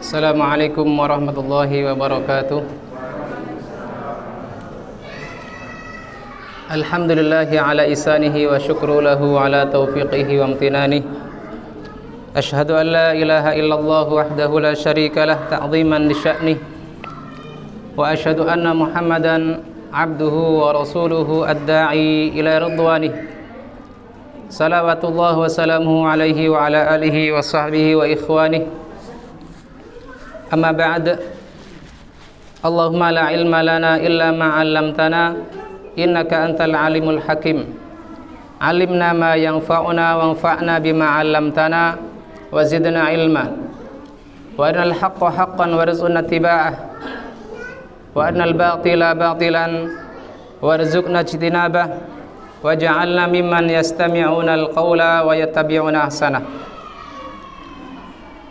Assalamualaikum warahmatullahi wabarakatuh. Alhamdulillahi ala isanihi wa syukru lahu ala taufiqihi wa amtinani. Ashhadu an la ilaha illallah wahdahu la syarika lah ta'ziman li sya'nih. Wa ashhadu anna Muhammadan abduhu wa rasuluhu ad-da'i ila ridwanih. Salawatullah wa salamuhu alaihi wa ala alihi wa sahbihi wa ikhwanih. Amma ba'd. Allahumma la ilma lana illa ma 'allamtana innaka antal alimul hakim. Alimna ma yanfa'una wanfa'na bima 'allamtana wa zidna ilma. Wa arinal haqqa haqqan warzuqna ittiba'ah. Wa arinal batila batilan warzuqna ijtinabah. Waj'alna mimman yastami'una al-qawla wa yattabi'una ahsanah.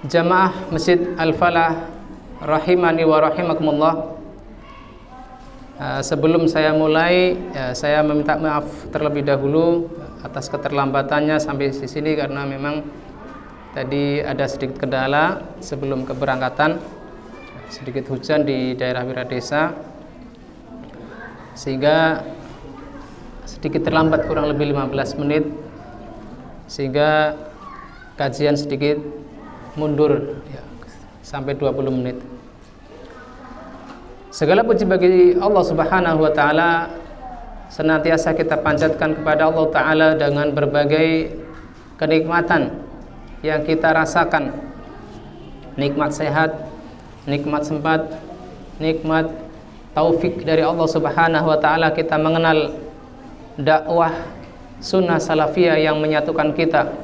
Jamaah Masjid Al-Falah rahimani wa rahimakumullah. Sebelum saya mulai, saya meminta maaf terlebih dahulu atas keterlambatannya sampai di sini karena memang tadi ada sedikit kendala sebelum keberangkatan, sedikit hujan di daerah Wiradesa sehingga sedikit terlambat kurang lebih 15 menit sehingga kajian sedikit mundur sampai 20 menit. Segala puji bagi Allah Subhanahu wa taala, senantiasa kita panjatkan kepada Allah taala dengan berbagai kenikmatan yang kita rasakan. Nikmat sehat, nikmat sempat, nikmat taufik dari Allah Subhanahu wa taala kita mengenal dakwah sunnah salafiyah yang menyatukan kita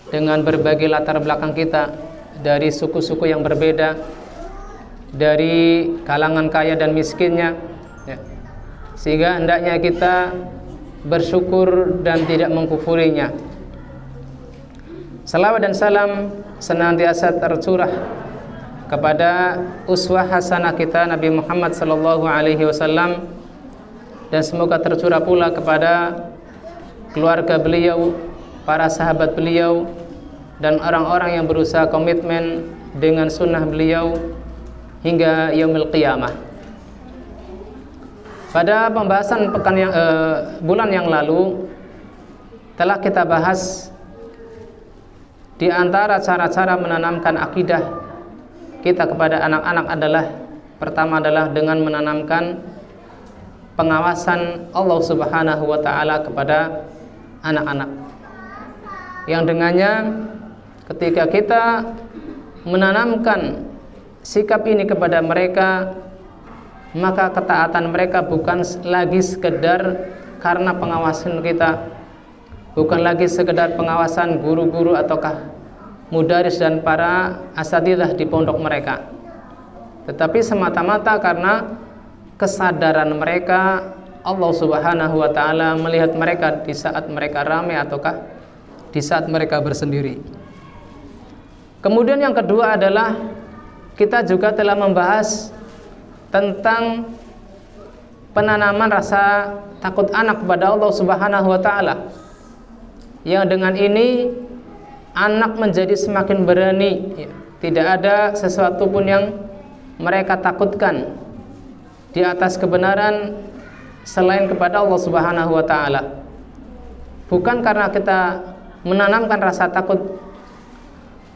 dengan berbagai latar belakang kita, dari suku-suku yang berbeda, dari kalangan kaya dan miskinnya, sehingga hendaknya kita bersyukur dan tidak mengkufurinya. Salawat dan salam senantiasa tercurah kepada uswah hasanah kita Nabi Muhammad sallallahu alaihi wasallam, dan semoga tercurah pula kepada keluarga beliau, para sahabat beliau, dan orang-orang yang berusaha komitmen dengan sunnah beliau hingga yaumil qiyamah. Pada pembahasan bulan yang lalu telah kita bahas di antara cara-cara menanamkan akidah kita kepada anak-anak adalah, pertama adalah dengan menanamkan pengawasan Allah Subhanahu wa taala kepada anak-anak, yang dengannya ketika kita menanamkan sikap ini kepada mereka, maka ketaatan mereka bukan lagi sekedar karena pengawasan kita, bukan lagi sekedar pengawasan guru-guru ataukah mudaris dan para asatidzah di pondok mereka, tetapi semata-mata karena kesadaran mereka Allah Subhanahu wa taala melihat mereka di saat mereka ramai ataukah di saat mereka bersendiri. Kemudian yang kedua adalah kita juga telah membahas tentang penanaman rasa takut anak kepada Allah Subhanahu wa taala, yang dengan ini anak menjadi semakin berani, tidak ada sesuatu pun yang mereka takutkan di atas kebenaran selain kepada Allah Subhanahu wa taala. Bukan karena kita menanamkan rasa takut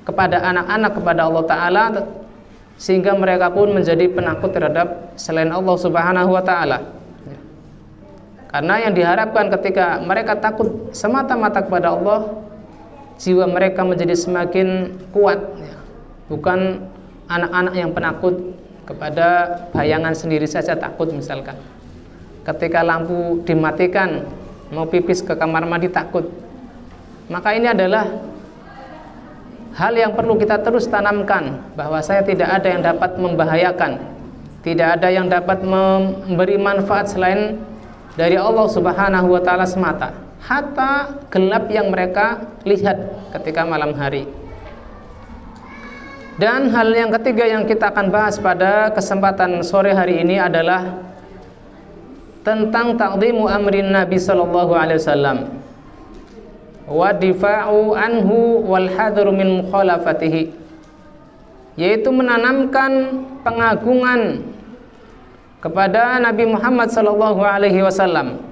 kepada anak-anak kepada Allah taala sehingga mereka pun menjadi penakut terhadap selain Allah Subhanahu wa taala. Karena yang diharapkan ketika mereka takut semata-mata kepada Allah, jiwa mereka menjadi semakin kuat, bukan anak-anak yang penakut kepada bayangan sendiri saja takut. Misalkan ketika lampu dimatikan mau pipis ke kamar mandi takut, maka ini adalah hal yang perlu kita terus tanamkan, bahwa saya tidak ada yang dapat membahayakan, tidak ada yang dapat memberi manfaat selain dari Allah Subhanahu wa taala semata, hatta gelap yang mereka lihat ketika malam hari. Dan hal yang ketiga yang kita akan bahas pada kesempatan sore hari ini adalah tentang ta'dhimu amrin Nabi sallallahu alaihi wasallam wa difa'u anhu wal hadru min mukhalafatihi. yaitu menanamkan pengagungan kepada Nabi Muhammad sallallahu alaihi wasallam,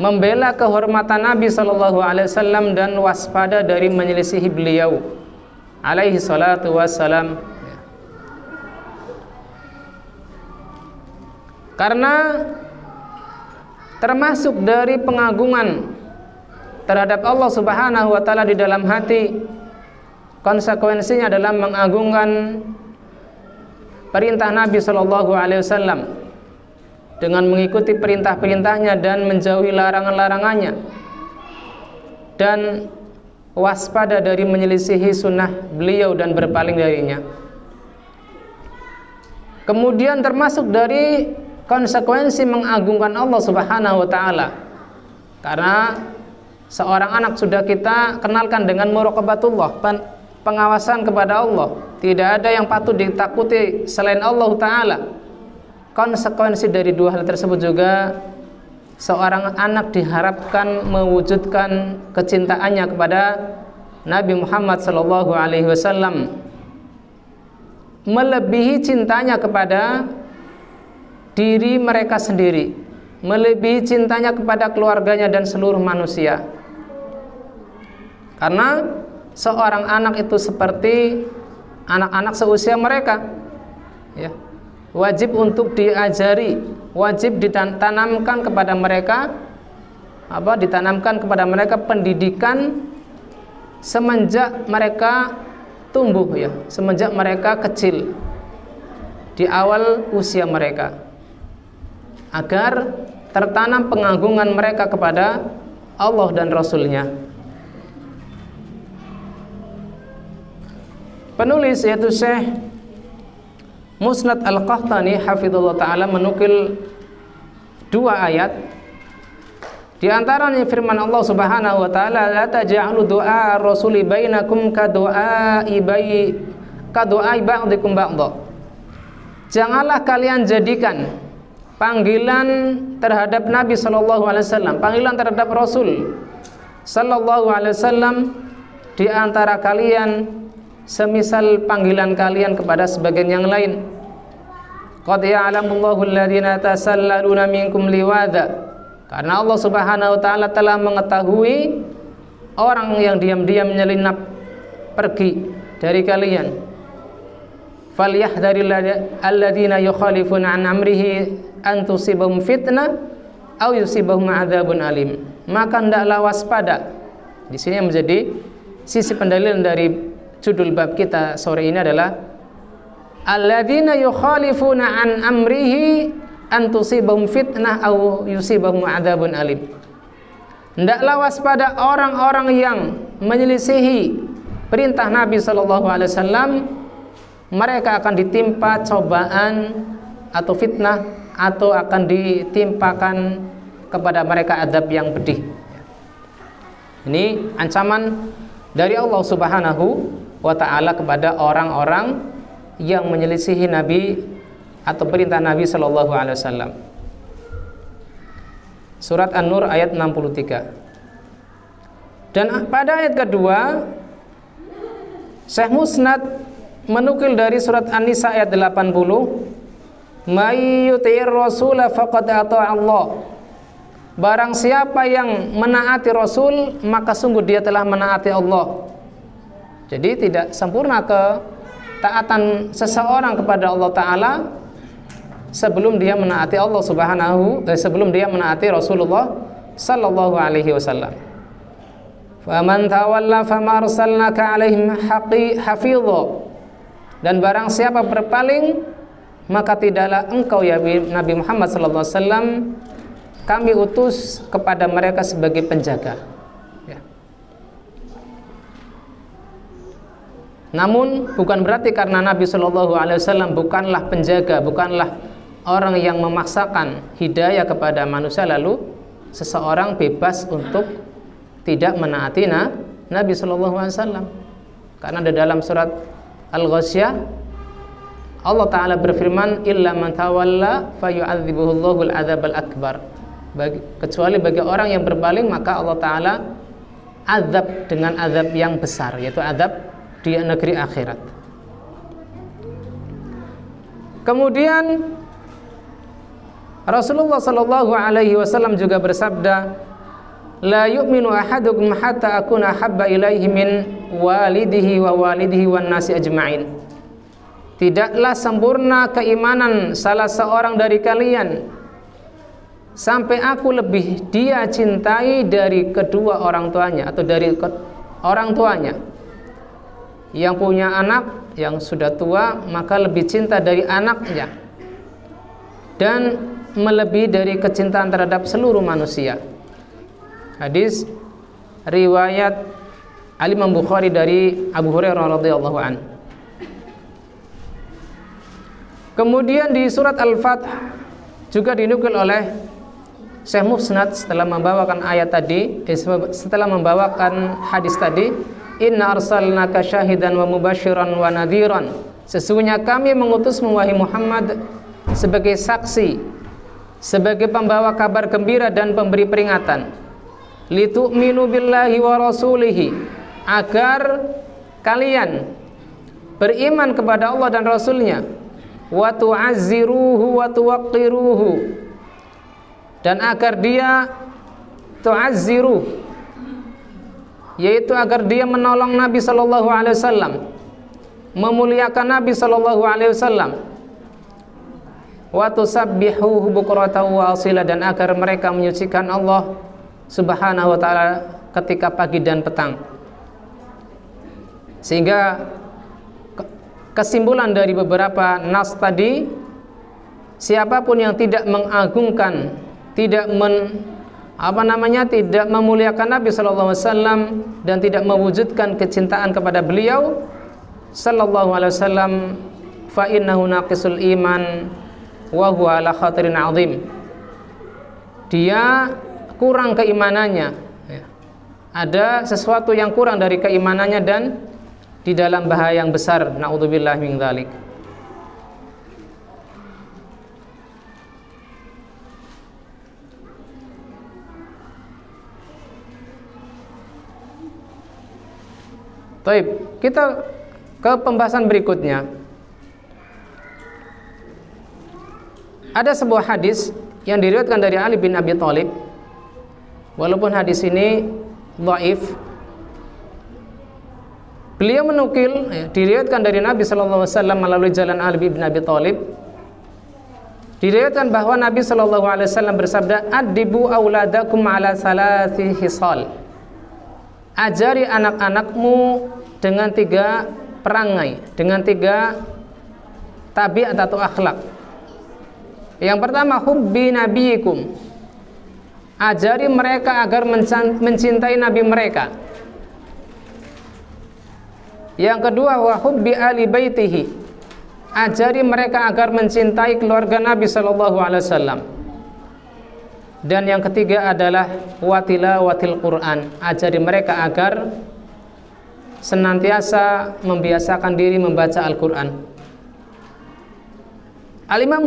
membela kehormatan Nabi sallallahu alaihi wasallam dan waspada dari menyelisihi beliau alaihi salatu wassalam. Karena termasuk dari pengagungan terhadap Allah Subhanahu wa taala di dalam hati, konsekuensinya adalah mengagungkan perintah Nabi sallallahu alaihi wasallam dengan mengikuti perintah-perintahnya dan menjauhi larangan-larangannya, dan waspada dari menyelisihi sunnah beliau dan berpaling darinya. Kemudian termasuk dari konsekuensi mengagungkan Allah Subhanahu wa taala, karena seorang anak sudah kita kenalkan dengan muraqabatullah, pengawasan kepada Allah. Tidak ada yang patut ditakuti selain Allah taala. Konsekuensi dari dua hal tersebut juga, seorang anak diharapkan mewujudkan kecintaannya kepada Nabi Muhammad sallallahu alaihi wasallam, melebihi cintanya kepada diri mereka sendiri, melebihi cintanya kepada keluarganya dan seluruh manusia. Karena seorang anak itu seperti anak-anak seusia mereka, ya. Wajib untuk diajari, wajib ditanamkan kepada mereka ditanamkan kepada mereka pendidikan semenjak mereka tumbuh, ya, semenjak mereka kecil, di awal usia mereka, agar tertanam pengagungan mereka kepada Allah dan Rasul-Nya. Penulis yaitu Syekh Musnad Al-Qahtani hafizallahu ta'ala menukil dua ayat. Di antaranya firman Allah Subhanahu wa ta'ala, la taj'alu du'a rasuli bainakum ka du'ai ba'dikum ba'dha. Janganlah kalian jadikan panggilan terhadap Nabi sallallahu alaihi wasallam, panggilan terhadap Rasul sallallahu alaihi wasallam di antara kalian semisal panggilan kalian kepada sebagian yang lain. Qad ya'lamullahu alladhina tasallaluna minkum liwadha. Karena Allah Subhanahu wa taala telah mengetahui orang yang diam-diam menyelinap pergi dari kalian. Falyahdharil alladhina yukhalifuna an amrihi an tusibahum fitnah aw yusibahum adzabun alim. Maka hendaklah waspada. Di sini yang menjadi sisi pendalilan dari judul bab kita sore ini adalah alladzina yukhalifuna an amrihi an tusibahum fitnah aw yusibahum adzabun alim. Hendaklah waspada orang-orang yang menyelisihi perintah Nabi sallallahu alaihi wasallam, mereka akan ditimpa cobaan atau fitnah, atau akan ditimpakan kepada mereka adab yang pedih. Ini ancaman dari Allah Subhanahu wa ta'ala kepada orang-orang yang menyelisihi Nabi atau perintah Nabi sallallahu alaihi wasallam. Surat An-Nur ayat 63. Dan pada ayat kedua, Syekh Musnad menukil dari surat An-Nisa ayat 80, may yuti'ir rasula faqad ata'a Allah. Barang siapa yang menaati Rasul, maka sungguh dia telah menaati Allah. Jadi tidak sempurna ketaatan seseorang kepada Allah Ta'ala sebelum dia menaati Allah sebelum dia menaati Rasulullah sallallahu alaihi wasallam. Faman tawalla fama arsalnaka alaihim hafidha. Dan barang siapa berpaling, maka tidaklah engkau ya Nabi Muhammad sallallahu alaihi wasallam kami utus kepada mereka sebagai penjaga, ya. Namun bukan berarti karena Nabi sallallahu alaihi wasallam bukanlah penjaga, bukanlah orang yang memaksakan hidayah kepada manusia, lalu seseorang bebas untuk tidak menaati Nabi sallallahu alaihi wasallam. Karena di dalam surat Al-Ghasyiyah Allah Ta'ala berfirman, illa man tawalla fayu'adzibuhullahu al-'adzabal akbar. Kecuali bagi orang yang berpaling, maka Allah Ta'ala azab dengan azab yang besar, yaitu azab di negeri akhirat. Kemudian Rasulullah sallallahu alaihi wasallam juga bersabda, la yu'minu ahadukum hatta akuna habba ilaihi min walidihi wa walidihi wan nasi ajma'in. Tidaklah sempurna keimanan salah seorang dari kalian sampai aku lebih dia cintai dari kedua orang tuanya atau dari orang tuanya. Yang punya anak yang sudah tua maka lebih cinta dari anaknya, dan melebihi dari kecintaan terhadap seluruh manusia. Hadis riwayat Al-Imam Bukhari dari Abu Hurairah radhiyallahu an. Kemudian di surat Al-Fath juga dinukil oleh Syekh Musnad setelah membawakan ayat tadi, setelah membawakan hadis tadi, inna arsalnaka syahidan wa mubasyiran wa nadhiran. Sesungguhnya kami mengutusmu wahai Muhammad sebagai saksi, sebagai pembawa kabar gembira dan pemberi peringatan. Litu'minu billahi wa rasulihi, agar kalian beriman kepada Allah dan Rasulnya, wa tu'azziruhu wa tuwaqqiruhu, dan agar dia tu'azziruh, yaitu agar dia menolong Nabi sallallahu alaihi wasallam, memuliakan Nabi sallallahu alaihi wasallam, wa tusabbihuhu bukratan wa asila, dan agar mereka menyucikan Allah Subhanahu wa taala ketika pagi dan petang. Sehingga kesimpulan dari beberapa nas tadi, siapapun yang tidak mengagungkan, tidak tidak memuliakan Nabi sallallahu alaihi wasallam dan tidak mewujudkan kecintaan kepada beliau sallallahu alaihi wasallam, fa innahu naqisul iman wa huwa ala khatirin azim. Dia kurang keimanannya, ya. Ada sesuatu yang kurang dari keimanannya dan di dalam bahaya yang besar, naudzubillah min dzalik. Baik, kita ke pembahasan berikutnya. Ada sebuah hadis yang diriwayatkan dari Ali bin Abi Thalib. Walaupun hadis ini dhaif, beliau menukil, diriwayatkan dari Nabi sallallahu alaihi wasallam melalui jalan Ali bin Abi Thalib. Diriwayatkan bahwa Nabi sallallahu alaihi wasallam bersabda, "Adibu auladakum ala salasi hisal." Ajari anak-anakmu dengan 3 perangai, dengan 3 tabiat atau akhlak. Yang pertama, hubbi nabiyikum. Ajari mereka agar mencintai nabi mereka. Yang kedua, wa hubbi ali baitihi. Ajari mereka agar mencintai keluarga Nabi sallallahu alaihi wasallam. Dan yang ketiga adalah wa tilawatil Quran. Ajari mereka agar senantiasa membiasakan diri membaca Al-Qur'an. Al-Imam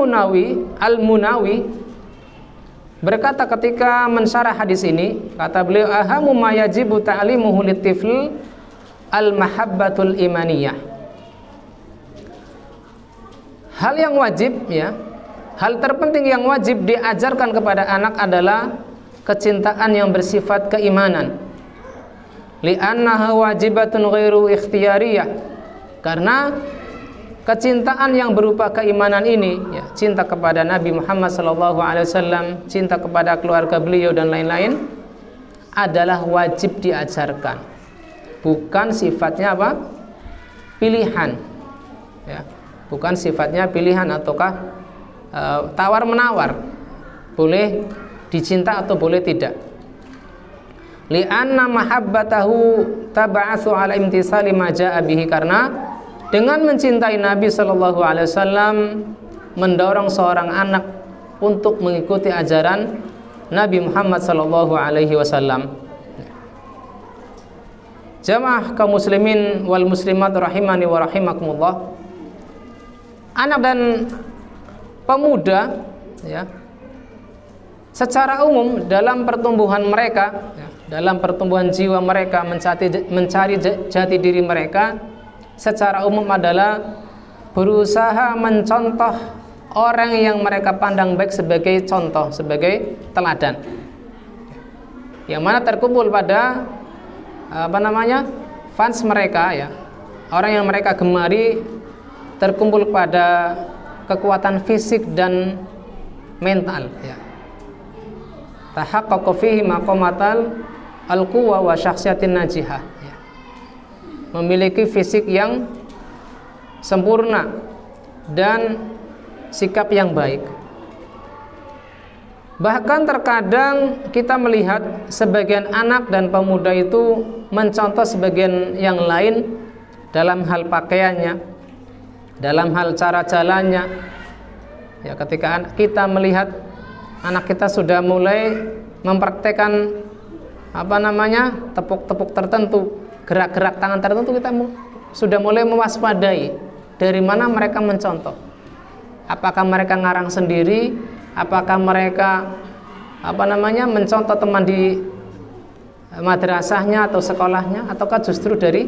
Al-Munawi berkata ketika mensyarah hadis ini, kata beliau, ahamu ma yajibu ta'limuhu litifl al-mahabbatul imaniyah. Hal yang wajib, ya, hal terpenting yang wajib diajarkan kepada anak adalah kecintaan yang bersifat keimanan. Li'annaha wajibatun ghairu ikhtiyariyah. Karena kecintaan yang berupa keimanan ini, ya, cinta kepada Nabi Muhammad SAW, cinta kepada keluarga beliau dan lain-lain, adalah wajib diajarkan, bukan sifatnya apa? Pilihan, ya, bukan sifatnya pilihan ataukah tawar menawar, boleh dicinta atau boleh tidak. Li'anna mahabbatahu tab'atsu ala imtisali ma jaa bihi, karena dengan mencintai Nabi sallallahu alaihi wasallam mendorong seorang anak untuk mengikuti ajaran Nabi Muhammad sallallahu alaihi wasallam. Jamaah kaum muslimin wal muslimat rahimani wa rahimakumullah. Anak dan pemuda, ya, secara umum dalam pertumbuhan mereka, ya, dalam pertumbuhan jiwa mereka, mencari jati diri mereka, secara umum adalah berusaha mencontoh orang yang mereka pandang baik sebagai contoh, sebagai teladan, yang mana terkumpul pada fans mereka, ya, orang yang mereka gemari, terkumpul pada kekuatan fisik dan mental, ya. Tahaqqaqa fihi maqamatal al-quwa wa syakhsiyatin najihah, ya. Memiliki fisik yang sempurna dan sikap yang baik. Bahkan terkadang kita melihat sebagian anak dan pemuda itu mencontoh sebagian yang lain dalam hal pakaiannya, dalam hal cara jalannya. Ya, ketika kita melihat anak kita sudah mulai mempraktekkan tepuk-tepuk tertentu, gerak-gerak tangan tertentu, kita sudah mulai mewaspadai dari mana mereka mencontoh. Apakah mereka ngarang sendiri? Apakah mereka mencontoh teman di madrasahnya atau sekolahnya, ataukah justru dari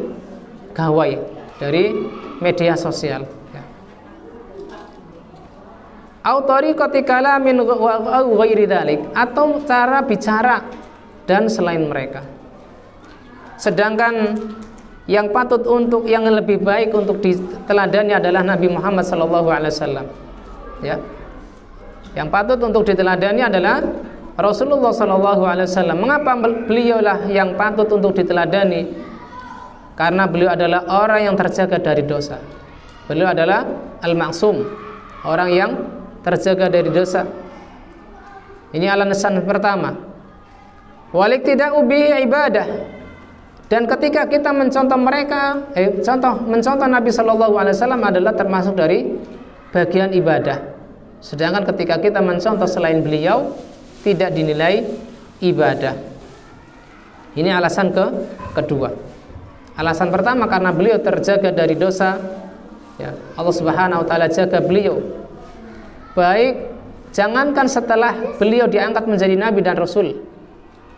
gawai, dari media sosial, ya. Autoriqati kalamin wa ghairi dzalik, atau cara bicara dan selain mereka. Sedangkan yang patut untuk, yang lebih baik untuk diteladani adalah Nabi Muhammad SAW, ya. Yang patut untuk diteladani adalah Rasulullah SAW. Mengapa beliaulah yang patut untuk diteladani? Karena beliau adalah orang yang terjaga dari dosa. Beliau adalah al-ma'sum, orang yang terjaga dari dosa. Ini alasan pertama. Waliktida'u bihi ibadah. Dan ketika kita mencontoh mereka, mencontoh Nabi SAW adalah termasuk dari bagian ibadah. Sedangkan ketika kita mencontoh selain beliau, tidak dinilai ibadah. Ini alasan kedua. Alasan pertama karena beliau terjaga dari dosa, ya, Allah Subhanahu wa taala jaga beliau. Baik, jangankan setelah beliau diangkat menjadi nabi dan rasul,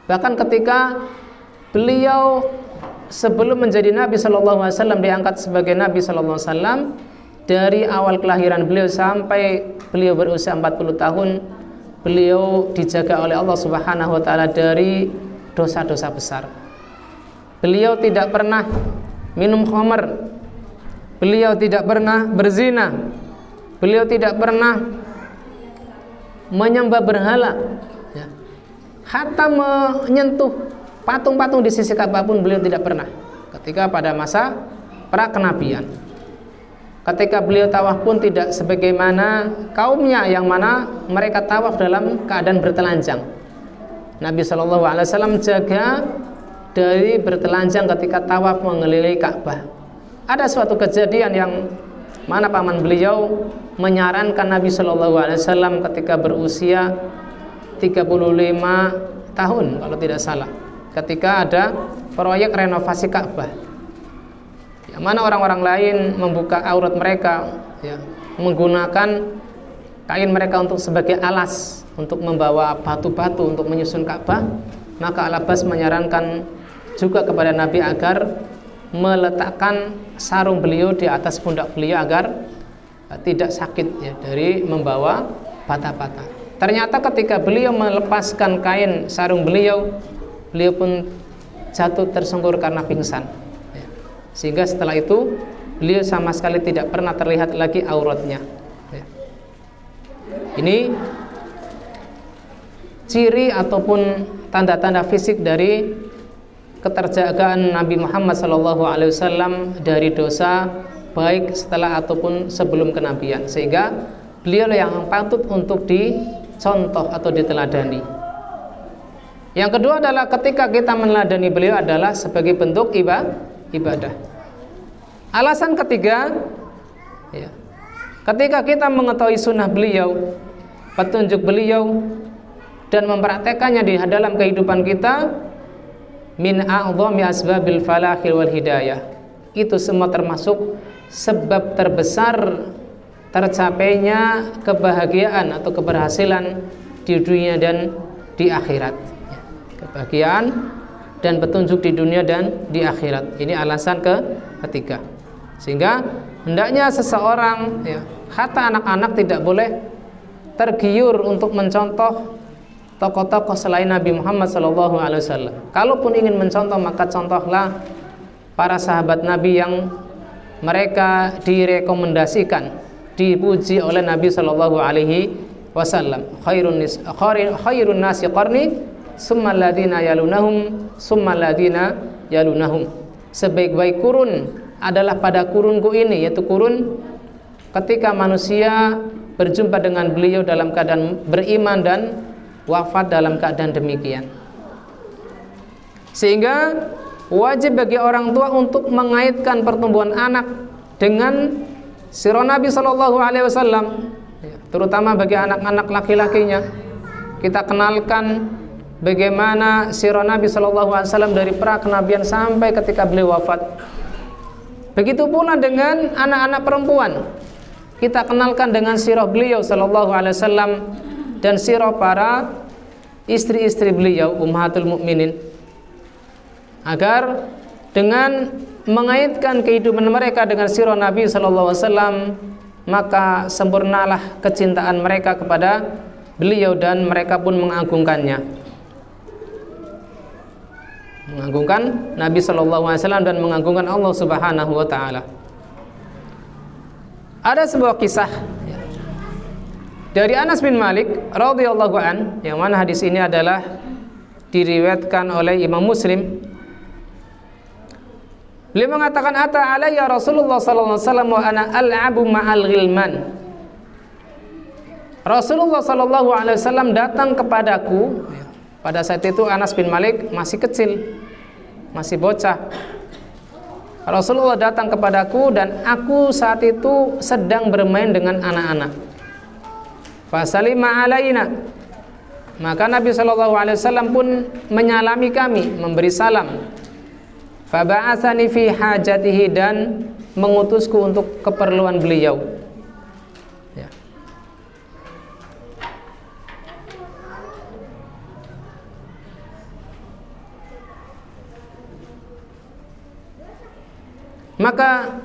bahkan ketika beliau sebelum menjadi Nabi SAW diangkat sebagai Nabi SAW, dari awal kelahiran beliau sampai beliau berusia 40 tahun, beliau dijaga oleh Allah Subhanahu wa taala dari dosa-dosa besar. Beliau tidak pernah minum khamar, beliau tidak pernah berzina, beliau tidak pernah menyembah berhala, ya. Hatta menyentuh patung-patung di sisi Ka'bah pun beliau tidak pernah. Ketika pada masa pra-kenabian, ketika beliau tawaf pun tidak sebagaimana kaumnya yang mana mereka tawaf dalam keadaan bertelanjang. Nabi SAW jaga dari bertelanjang ketika tawaf mengelilingi Ka'bah. Ada suatu kejadian yang mana paman beliau menyarankan Nabi SAW ketika berusia 35 tahun kalau tidak salah, ketika ada proyek renovasi Ka'bah, yang mana orang-orang lain membuka aurat mereka, ya, menggunakan kain mereka untuk sebagai alas untuk membawa batu-batu untuk menyusun Ka'bah. Maka Al-Abbas menyarankan juga kepada Nabi agar meletakkan sarung beliau di atas pundak beliau agar tidak sakit, ya, dari membawa bata-bata. Ternyata ketika beliau melepaskan kain sarung beliau, beliau pun jatuh tersungkur karena pingsan, ya. Sehingga setelah itu beliau sama sekali tidak pernah terlihat lagi auratnya, ya. Ini ciri ataupun tanda-tanda fisik dari keterjagaan Nabi Muhammad SAW dari dosa, baik setelah ataupun sebelum kenabian, sehingga beliau yang patut untuk dicontoh atau diteladani. Yang kedua adalah ketika kita meneladani beliau adalah sebagai bentuk ibadah. Alasan ketiga, ya, ketika kita mengetahui sunnah beliau, petunjuk beliau, dan mempraktekannya di dalam kehidupan kita, min a'dhami asbabil falahil wal hidayah, itu semua termasuk sebab terbesar tercapainya kebahagiaan atau keberhasilan di dunia dan di akhirat, ya. Kebahagiaan dan petunjuk di dunia dan di akhirat. Ini alasan ketiga. Sehingga hendaknya seseorang, ya, hatta anak-anak tidak boleh tergiur untuk mencontoh tokoh-tokoh selain Nabi Muhammad SAW. Kalaupun ingin mencontoh, maka contohlah para sahabat Nabi yang mereka direkomendasikan, dipuji oleh Nabi SAW. Khairun nasi qarni, summa alladhina yalunahum. Sebaik-baik kurun adalah pada kurunku ini, yaitu kurun ketika manusia berjumpa dengan beliau dalam keadaan beriman dan wafat dalam keadaan demikian. Sehingga wajib bagi orang tua untuk mengaitkan pertumbuhan anak dengan sirah Nabi SAW, terutama bagi anak-anak laki-lakinya. Kita kenalkan bagaimana sirah Nabi SAW dari pra-kenabian sampai ketika beliau wafat. Begitu pula dengan anak-anak perempuan, kita kenalkan dengan sirah beliau SAW dan sirah para istri-istri beliau, ummahatul mukminin, agar dengan mengaitkan kehidupan mereka dengan sirah Nabi SAW, maka sempurnalah kecintaan mereka kepada beliau dan mereka pun mengagungkannya, mengagungkan Nabi SAW dan mengagungkan Allah Subhanahu wa Ta'ala. Ada sebuah kisah dari Anas bin Malik radhiyallahu an, yang mana hadis ini adalah diriwayatkan oleh Imam Muslim. Beliau mengatakan, ata alayya Rasulullah sallallahu alaihi wasallam wa ana al'abu ma'al ghilman. Rasulullah sallallahu alaihi wasallam datang kepadaku. Pada saat itu Anas bin Malik masih kecil, masih bocah. Rasulullah datang kepadaku dan aku saat itu sedang bermain dengan anak-anak. Fasalima alaina, maka Nabi SAW pun menyalami kami, memberi salam. Faba'atsani fi hajatihi, dan mengutusku untuk keperluan beliau. Ya. Maka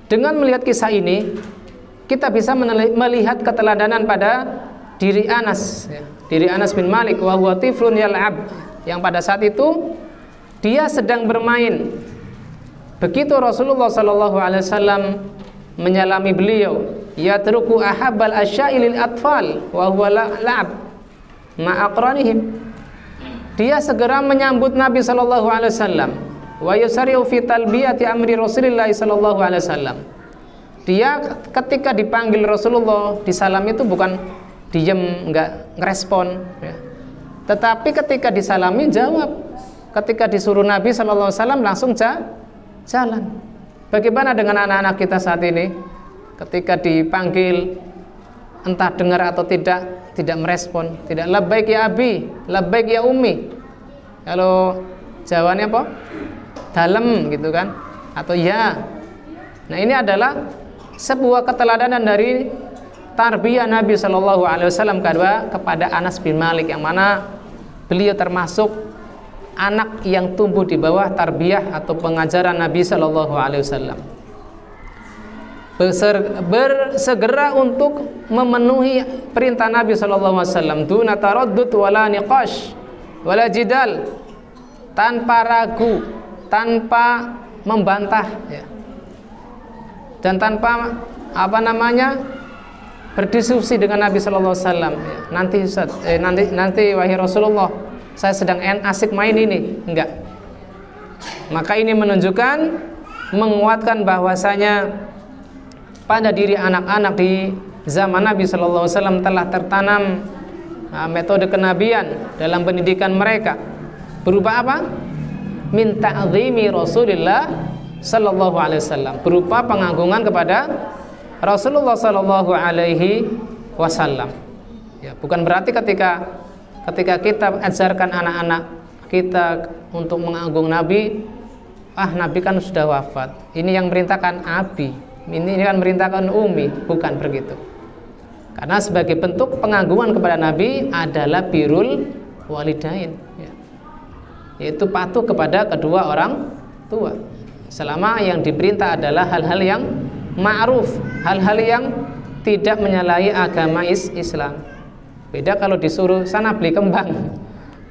dengan melihat kisah ini, kita bisa melihat keteladanan pada diri Anas, ya, diri Anas bin Malik, wa huwa tiflun yal'ab, yang pada saat itu dia sedang bermain. Begitu Rasulullah SAW menyalami beliau, yatruku ahabbal asya'i lil atfal wa huwa la'ab ma'aqranihim. Dia segera menyambut Nabi SAW. Wa yusari'u fi talbiyati amri Rasulillah sallallahu alaihi wasallam. Dia ketika dipanggil Rasulullah, disalam itu bukan diam, enggak ngerespon, ya. Tetapi ketika disalami jawab. Ketika disuruh Nabi sallallahu alaihi wasallam langsung jalan. Bagaimana dengan anak-anak kita saat ini? Ketika dipanggil, entah dengar atau tidak merespon, tidak labbaik ya abi, labbaik ya ummi. Kalau jawabannya apa? Dalem gitu kan, atau ya. Nah, ini adalah sebuah keteladanan dari tarbiyah Nabi Shallallahu Alaihi Wasallam kepada Anas bin Malik, yang mana beliau termasuk anak yang tumbuh di bawah tarbiyah atau pengajaran Nabi Shallallahu Alaihi Wasallam. Bersegera untuk memenuhi perintah Nabi Shallallahu Alaihi Wasallam, duna taraddud wala niqash wala jidal, tanpa ragu, tanpa membantah, ya, dan tanpa berdiskusi dengan Nabi Sallallahu Alaihi Wasallam. Ya, nanti wahai Rasulullah, saya sedang asik main ini, enggak. Maka ini menunjukkan, menguatkan bahwasanya pada diri anak-anak di zaman Nabi Sallallahu Alaihi Wasallam telah tertanam metode kenabian dalam pendidikan mereka. Berupa apa? Min ta'zimi Rasulillah sallallahu alaihi wasallam, berupa pengagungan kepada Rasulullah sallallahu alaihi wasallam. Ya, bukan berarti ketika kita ajarkan anak-anak kita untuk mengagung Nabi, Nabi kan sudah wafat, ini yang merintahkan abi, ini kan merintahkan umi, bukan begitu. Karena sebagai bentuk pengagungan kepada Nabi adalah birrul walidain, ya, yaitu patuh kepada kedua orang tua. selama yang diperintah adalah hal-hal yang ma'ruf, hal-hal yang tidak menyalahi agama Islam. Beda kalau disuruh sana beli kembang,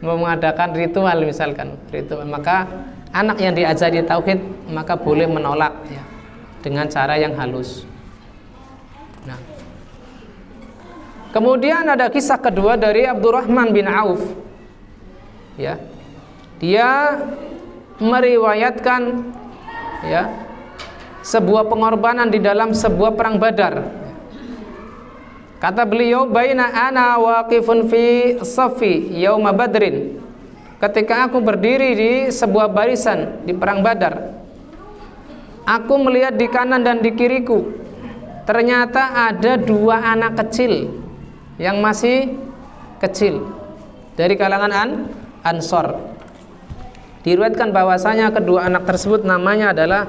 mau mengadakan ritual misalkan, ritual, maka anak yang diajari tauhid maka boleh menolak ya, dengan cara yang halus. Nah, kemudian ada kisah kedua dari Abdurrahman bin Auf. Ya, dia meriwayatkan ya sebuah pengorbanan di dalam sebuah perang Badar. Kata beliau, baina ana waqifun fi safi yauma badrin. Ketika aku berdiri di sebuah barisan di perang Badar, aku melihat di kanan dan di kiriku, ternyata ada dua anak kecil yang masih kecil dari kalangan Ansor. Diriwayatkan bahwasanya kedua anak tersebut namanya adalah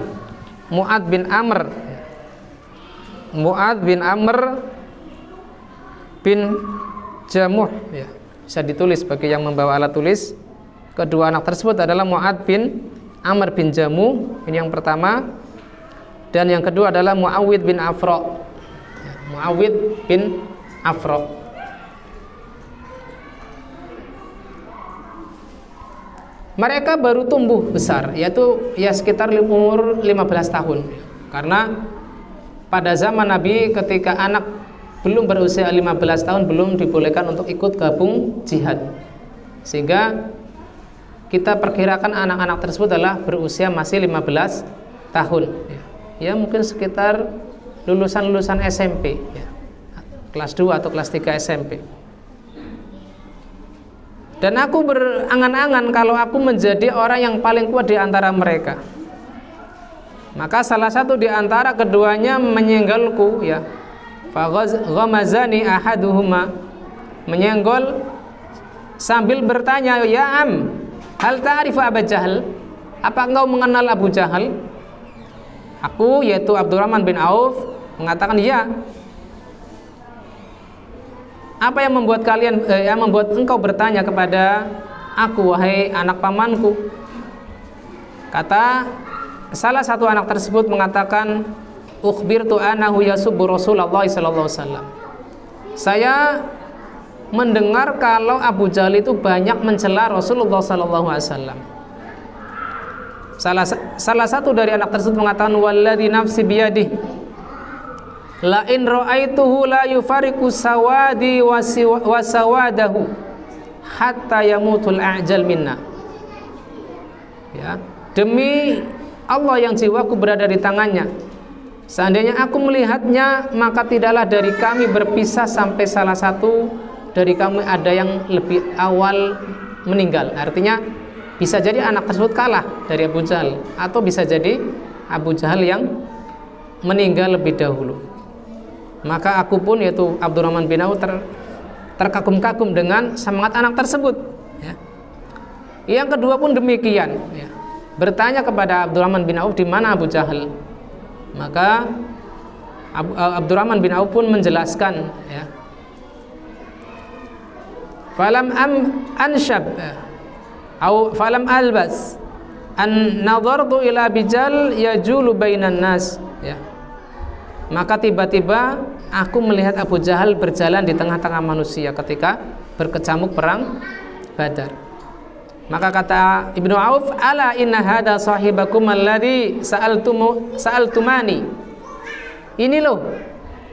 Mu'ad bin Amr bin Jamuh ya. Bisa ditulis bagi yang membawa alat tulis. Kedua anak tersebut adalah Mu'ad bin Amr bin Jamuh, ini yang pertama. Dan yang kedua adalah Muawid bin Afra ya, Muawid bin Afra. Mereka baru tumbuh besar, yaitu ya sekitar umur 15 tahun. Karena pada zaman Nabi ketika anak belum berusia 15 tahun belum dibolehkan untuk ikut gabung jihad. Sehingga kita perkirakan anak-anak tersebut adalah berusia masih 15 tahun. Ya mungkin sekitar lulusan SMP ya. Kelas 2 atau kelas 3 SMP. Dan aku berangan-angan kalau aku menjadi orang yang paling kuat di antara mereka. Maka salah satu di antara keduanya menyenggolku ya. Ghamazani ahaduhuma, menyenggol sambil bertanya, "Ya am, hal ta'rifu Abu Jahal? Apa engkau mengenal Abu Jahal?" Aku yaitu Abdurrahman bin Auf mengatakan, "Ya." Apa yang membuat membuat engkau bertanya kepada aku, wahai anak pamanku? Kata salah satu anak tersebut mengatakan, ukhbirtu annahu yasubbu Rasulullah sallallahu alaihi wasallam. Saya mendengar kalau Abu Jahal itu banyak mencela Rasulullah sallallahu alaihi wasallam. Salah satu dari anak tersebut mengatakan, walladzi nafsi biyadihi la in ra'aituhu la yufariqu sawadi wa sawadahu hatta yamutul a'jal minna. Ya, demi Allah yang jiwaku berada di tangannya, seandainya aku melihatnya maka tidaklah dari kami berpisah sampai salah satu dari kami ada yang lebih awal meninggal. Artinya bisa jadi anak tersebut kalah dari Abu Jahal, atau bisa jadi Abu Jahal yang meninggal lebih dahulu. Maka aku pun yaitu Abdurrahman bin Auf terkagum-kagum dengan semangat anak tersebut ya. Yang kedua pun demikian ya. Bertanya kepada Abdurrahman bin Auf di mana Abu Jahal. Maka Abdurrahman bin Auf pun menjelaskan ya. Falam anshab atau falam albas an nadartu ila bijal yajulu bainan nas ya. Maka tiba-tiba aku melihat Abu Jahal berjalan di tengah-tengah manusia ketika berkecamuk perang Badar. Maka kata Ibnu Auf, ala inna hada sahibakum alladhi sa'altumani. Ini loh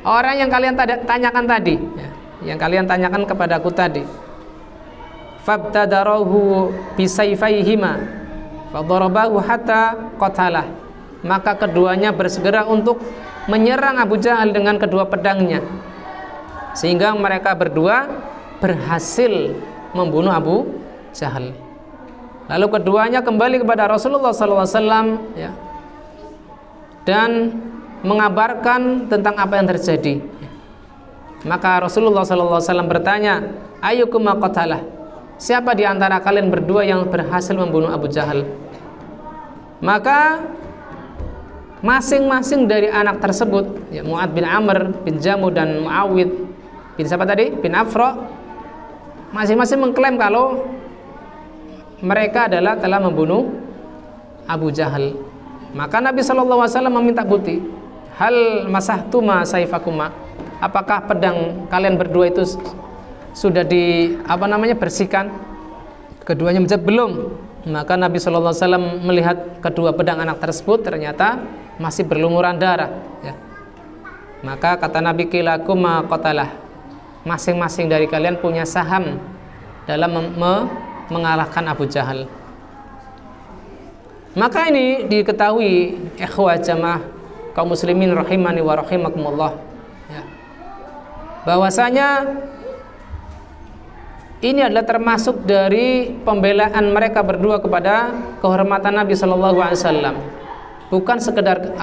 orang yang kalian tanyakan tadi ya, yang kalian tanyakan kepadaku tadi. Fabtadarahu bisayfaihima fadarabahu hatta qatalah. Maka keduanya bersegera untuk menyerang Abu Jahal dengan kedua pedangnya, sehingga mereka berdua berhasil membunuh Abu Jahal. Lalu keduanya kembali kepada Rasulullah SAW ya, dan mengabarkan tentang apa yang terjadi. Maka Rasulullah SAW bertanya, ayyukum qatalah, siapa di antara kalian berdua yang berhasil membunuh Abu Jahal? Maka masing-masing dari anak tersebut ya, Mu'ad bin Amr bin Jamuh dan Muawid bin siapa tadi? Bin Afra, masing-masing mengklaim kalau mereka adalah telah membunuh Abu Jahal. Maka Nabi SAW meminta bukti. Hal masahtuma saifakuma, apakah pedang kalian berdua itu sudah bersihkan? Keduanya menjawab belum. Maka Nabi SAW melihat kedua pedang anak tersebut ternyata masih berlumuran darah, ya. Maka kata Nabi, kilakuma qatalah, masing-masing dari kalian punya saham dalam mengalahkan Abu Jahal. Maka ini diketahui ikhwah jamaah kaum muslimin rahimani wa rahimakumullah, ya, bahwasanya ini adalah termasuk dari pembelaan mereka berdua kepada kehormatan Nabi Shallallahu Alaihi Wasallam, bukan sekedar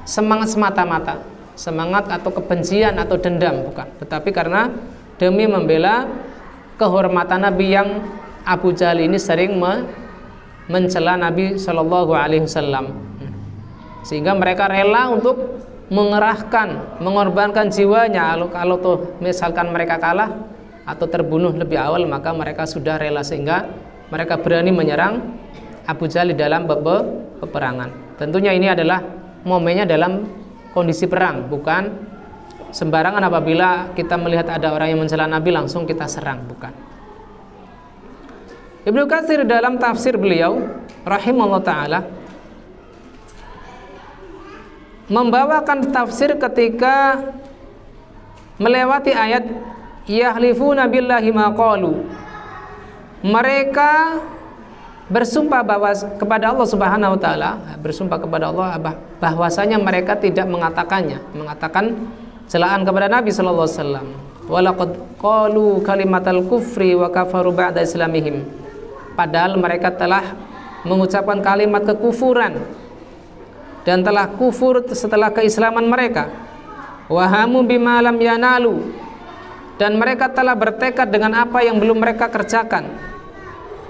semangat semata-mata, semangat atau kebencian atau dendam, bukan, tetapi karena demi membela kehormatan Nabi yang Abu Jahal ini sering mencela Nabi Shallallahu Alaihi Wasallam, sehingga mereka rela untuk mengerahkan, mengorbankan jiwanya. Kalau tuh misalkan mereka kalah atau terbunuh lebih awal, maka mereka sudah rela, sehingga mereka berani menyerang Abu Jahal dalam peperangan. Tentunya ini adalah momennya dalam kondisi perang, bukan sembarangan apabila kita melihat ada orang yang mencela Nabi langsung kita serang, bukan. Ibnu Katsir dalam tafsir beliau rahimahullah ta'ala membawakan tafsir ketika melewati ayat yahlifuna billahi ma qalu. Mereka bersumpah kepada Allah Subhanahu wa taala, bersumpah kepada Allah bahwasanya mereka tidak mengatakan celaan kepada Nabi sallallahu alaihi wasallam. Walaqad qalu kalimatal kufri wa kafaru ba'da islamihim. Padahal mereka telah mengucapkan kalimat kekufuran dan telah kufur setelah keislaman mereka. Wahamu bima lam yanalu, dan mereka telah bertekad dengan apa yang belum mereka kerjakan.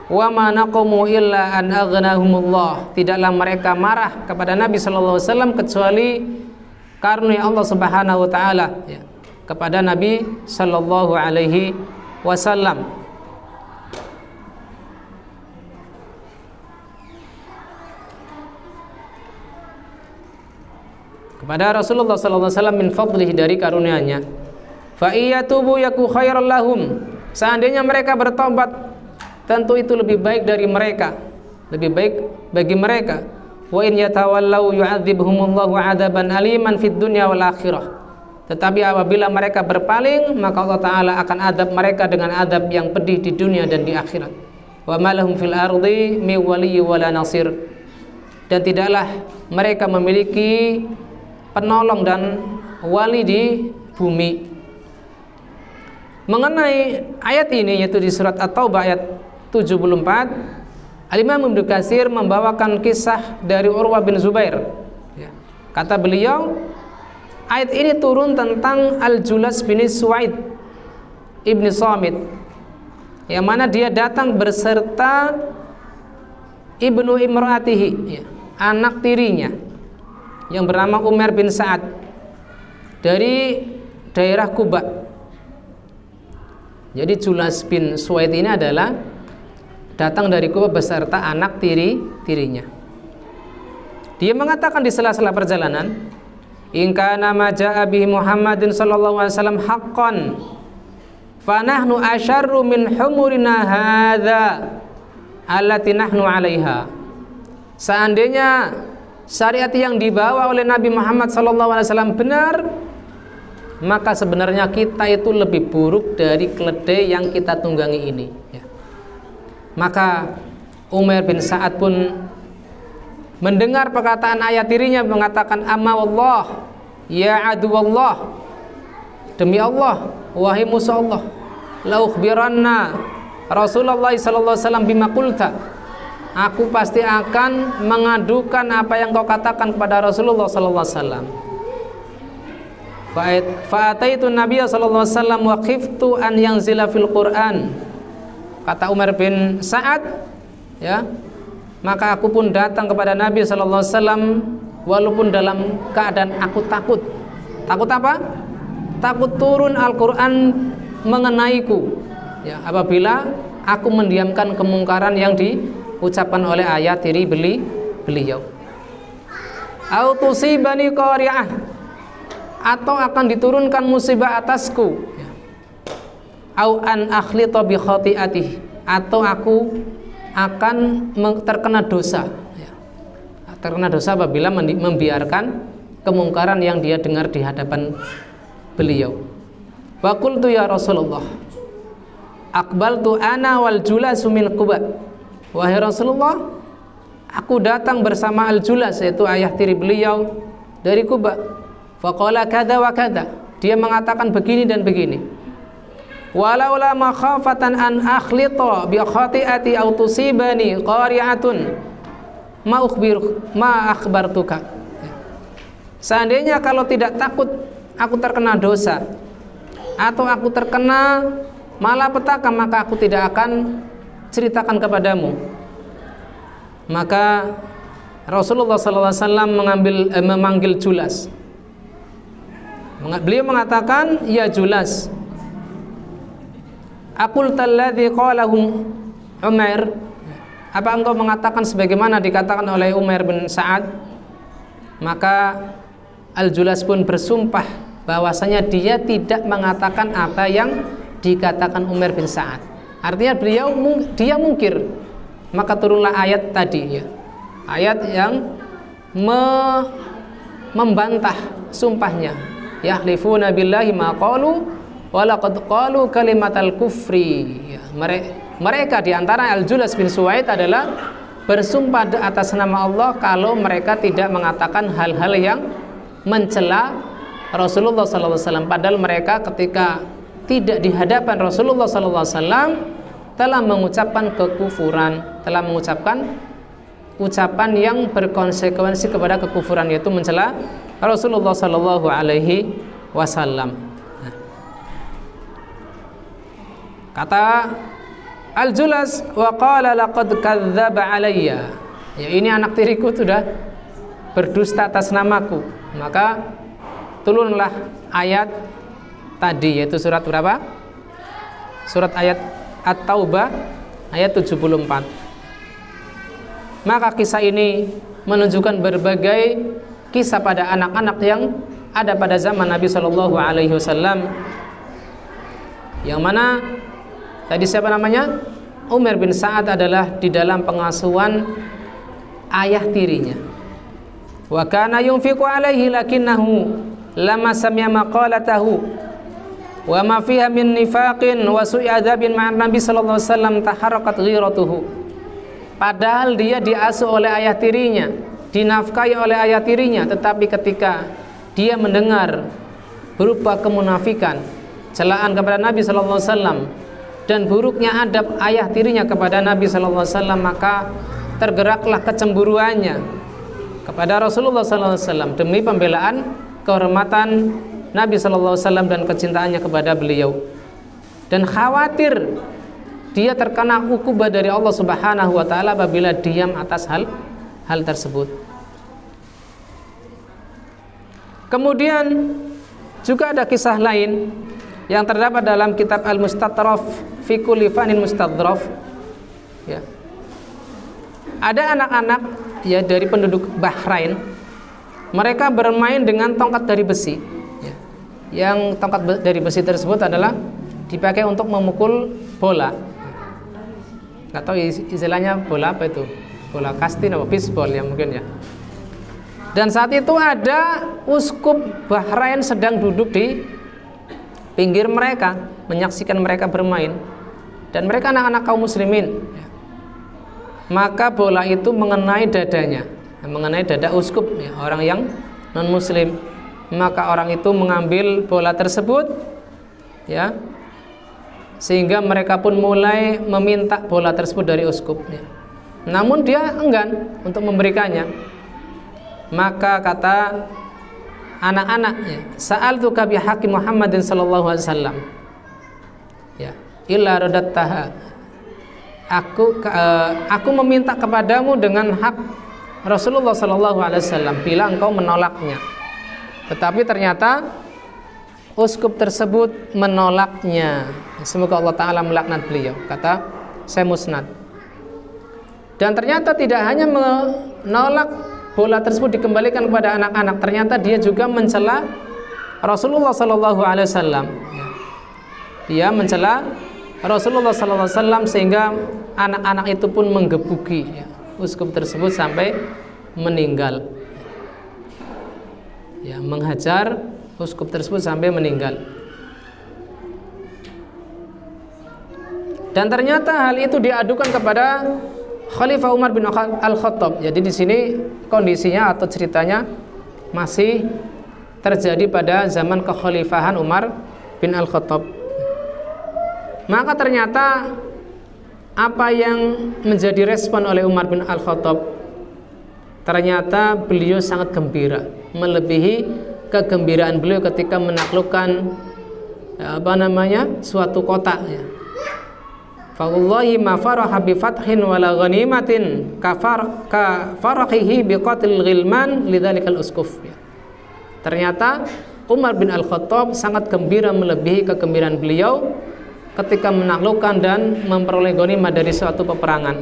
Wa ma naqamu illa an aghnahumullah, tidaklah mereka marah kepada Nabi sallallahu alaihi wasallam kecuali karunia Allah Subhanahu wa taala, ya, kepada Nabi sallallahu alaihi wasallam. Kepada Rasulullah sallallahu alaihi wasallam min fadlihi, dari karunia-Nya. Fa iyatubu yaku khairal lahum, seandainya mereka bertobat tentu itu lebih baik dari mereka, lebih baik bagi mereka. Wa in yatawallau yu'adzibhumullahu 'adzaban aliman fid dunya wal akhirah, tetapi apabila mereka berpaling maka Allah taala akan adab mereka dengan adab yang pedih di dunia dan di akhirat. Wa ma lahum fil ardi min waliyyin wala nasir, dan tidaklah mereka memiliki penolong dan wali di bumi. Mengenai ayat ini, yaitu di surat At-Taubah ayat 74, Al-Imam Ibnu Katsir membawakan kisah dari Urwah bin Zubair, ya. Kata beliau, ayat ini turun tentang Al-Julas bin Suwaid ibni Samit, yang mana dia datang berserta ibnu imraatihi, ya, anak tirinya yang bernama Umar bin Sa'ad dari daerah Kuba. Jadi Julas bin Suwaid ini adalah datang dari Kuba beserta anak tirinya. Dia mengatakan di sela-sela perjalanan, in kana ma jaa bihi Muhammadin sallallahu alaihi wasallam haqqan fa nahnu asyarru min humurina hadza allati nahnu 'alaiha. Seandainya syariat yang dibawa oleh Nabi Muhammad sallallahu alaihi wasallam benar, maka sebenarnya kita itu lebih buruk dari keledai yang kita tunggangi ini, ya. Maka Umar bin Sa'ad pun mendengar perkataan ayat dirinya, mengatakan, amma wallah ya adu wallah, demi Allah wahai musuh Allah, la ukhbiranna Rasulullah sallallahu alaihi wasallam bima qulta, aku pasti akan mengadukan apa yang kau katakan kepada Rasulullah sallallahu alaihi wasallam. Fa'ataitu Nabiya sallallahu alaihi wasallam wa khiftu an yanzila fil Qur'an. Kata Umar bin Sa'ad, ya, maka aku pun datang kepada Nabi sallallahu alaihi wasallam walaupun dalam keadaan aku takut. Takut apa? Takut turun Al-Qur'an mengenaiku, ya, apabila aku mendiamkan kemungkaran yang diucapkan oleh ayat diri beliau. au tusibani qari'ah, atau akan diturunkan musibah atasku, au an akhlita bi khati'atihi, atau aku akan terkena dosa, terkena dosa apabila membiarkan kemungkaran yang dia dengar di hadapan beliau. Wa qultu ya Rasulullah, aqbaltu ana wal julasu min Quba. Wahai Rasulullah, aku datang bersama Al-Julas, yaitu ayah tiri beliau, dari Quba. Faqala kada wa kada, dia mengatakan begini dan begini. Walaula makhafatan an akhlita bi khati'ati aw tusibani qari'atun ma akhbartuka. Seandainya kalau tidak takut aku terkena dosa atau aku terkena malapetaka, maka aku tidak akan ceritakan kepadamu. Maka Rasulullah SAW memanggil Julas. Beliau mengatakan, ya Julas, aqulta alladhi qalahu Umair, apa engkau mengatakan sebagaimana dikatakan oleh Umair bin Sa'ad? Maka Al-Julas pun bersumpah bahwasanya dia tidak mengatakan apa yang dikatakan Umar bin Sa'ad. Artinya dia mungkir. Maka turunlah ayat tadi, ya. Ayat yang membantah sumpahnya. Yahlifuna billahi ma qalu wa laqad qalu kalimatal kufri. Ya, mereka di antara Al-Julas bin Suwaid adalah bersumpah atas nama Allah kalau mereka tidak mengatakan hal-hal yang mencela Rasulullah SAW. Padahal mereka ketika tidak di hadapan Rasulullah SAW telah mengucapkan kekufuran, telah mengucapkan ucapan yang berkonsekuensi kepada kekufuran, yaitu mencela Rasulullah SAW. Kata Al-Julas, wa qala laqad kadzdzaba alayya, ya, ini anak tiriku sudah berdusta atas namaku. Maka turunlah ayat tadi, yaitu surat berapa? Surat ayat At-Taubah ayat 74. Maka kisah ini menunjukkan berbagai kisah pada anak-anak yang ada pada zaman Nabi SAW, yang mana tadi siapa namanya? Umar bin Sa'ad adalah di dalam pengasuhan ayah tirinya. Wa kana yunfiqu alaihi lakinnahu lama sami'a maqalatahu wa ma fiha min nifaqin wa su'i adzabin ma'an Nabi sallallahu alaihi wasallam taharrakat ghiratuhu. Padahal dia diasuh oleh ayah tirinya, dinafkahi oleh ayah tirinya, tetapi ketika dia mendengar berupa kemunafikan, celaan kepada Nabi sallallahu alaihi wasallam dan buruknya adab ayah tirinya kepada Nabi sallallahu alaihi wasallam, maka tergeraklah kecemburuannya kepada Rasulullah sallallahu alaihi wasallam demi pembelaan kehormatan Nabi sallallahu alaihi wasallam dan kecintaannya kepada beliau, dan khawatir dia terkena ukubah dari Allah Subhanahu wa taala apabila diam atas hal tersebut. Kemudian juga ada kisah lain yang terdapat dalam kitab Al-Mustatraf fi kulli fanin mustadraf, ya. Ada anak-anak, ya, dari penduduk Bahrain. Mereka bermain dengan tongkat dari besi, ya. Yang tongkat dari besi tersebut adalah dipakai untuk memukul bola. Nggak tahu istilahnya bola apa itu, bola kastin atau bisbol ya mungkin, ya. Dan saat itu ada uskup Bahrain sedang duduk di pinggir mereka, menyaksikan mereka bermain, dan mereka anak-anak kaum muslimin. Maka bola itu mengenai dadanya, mengenai dada uskup, ya, orang yang non muslim. Maka orang itu mengambil bola tersebut, ya, sehingga mereka pun mulai meminta bola tersebut dari uskup, ya. Namun dia enggan untuk memberikannya. Maka kata anak-anaknya, sa'altuka bi haqqi Muhammadin sallallahu alaihi wasallam, ya, illa radattaha, aku meminta kepadamu dengan hak Rasulullah sallallahu alaihi wasallam bila engkau menolaknya. Tetapi ternyata uskup tersebut menolaknya. Semoga Allah taala melaknat beliau, kata Syekh Musnad. Dan ternyata tidak hanya menolak bola tersebut dikembalikan kepada anak-anak, ternyata dia juga mencela Rasulullah sallallahu alaihi wasallam. Dia mencela Rasulullah sallallahu alaihi wasallam sehingga anak-anak itu pun menggebuki uskup tersebut sampai meninggal. Menghajar uskup tersebut sampai meninggal. Dan ternyata hal itu diadukan kepada Khalifah Umar bin Al-Khattab. Jadi di sini kondisinya atau ceritanya masih terjadi pada zaman kekhalifahan Umar bin Al-Khattab. Maka ternyata apa yang menjadi respon oleh Umar bin Al-Khattab, ternyata beliau sangat gembira, melebihi kegembiraan beliau ketika menaklukkan suatu kota. Fawallahi ma faraha bi fathin wala ghanimatin ka farahihi bi qatlil ghilman lidzalikal uskuf. Ternyata Umar bin Al-Khattab sangat gembira melebihi kegembiraan beliau ketika menaklukkan dan memperoleh ghanimah dari suatu peperangan,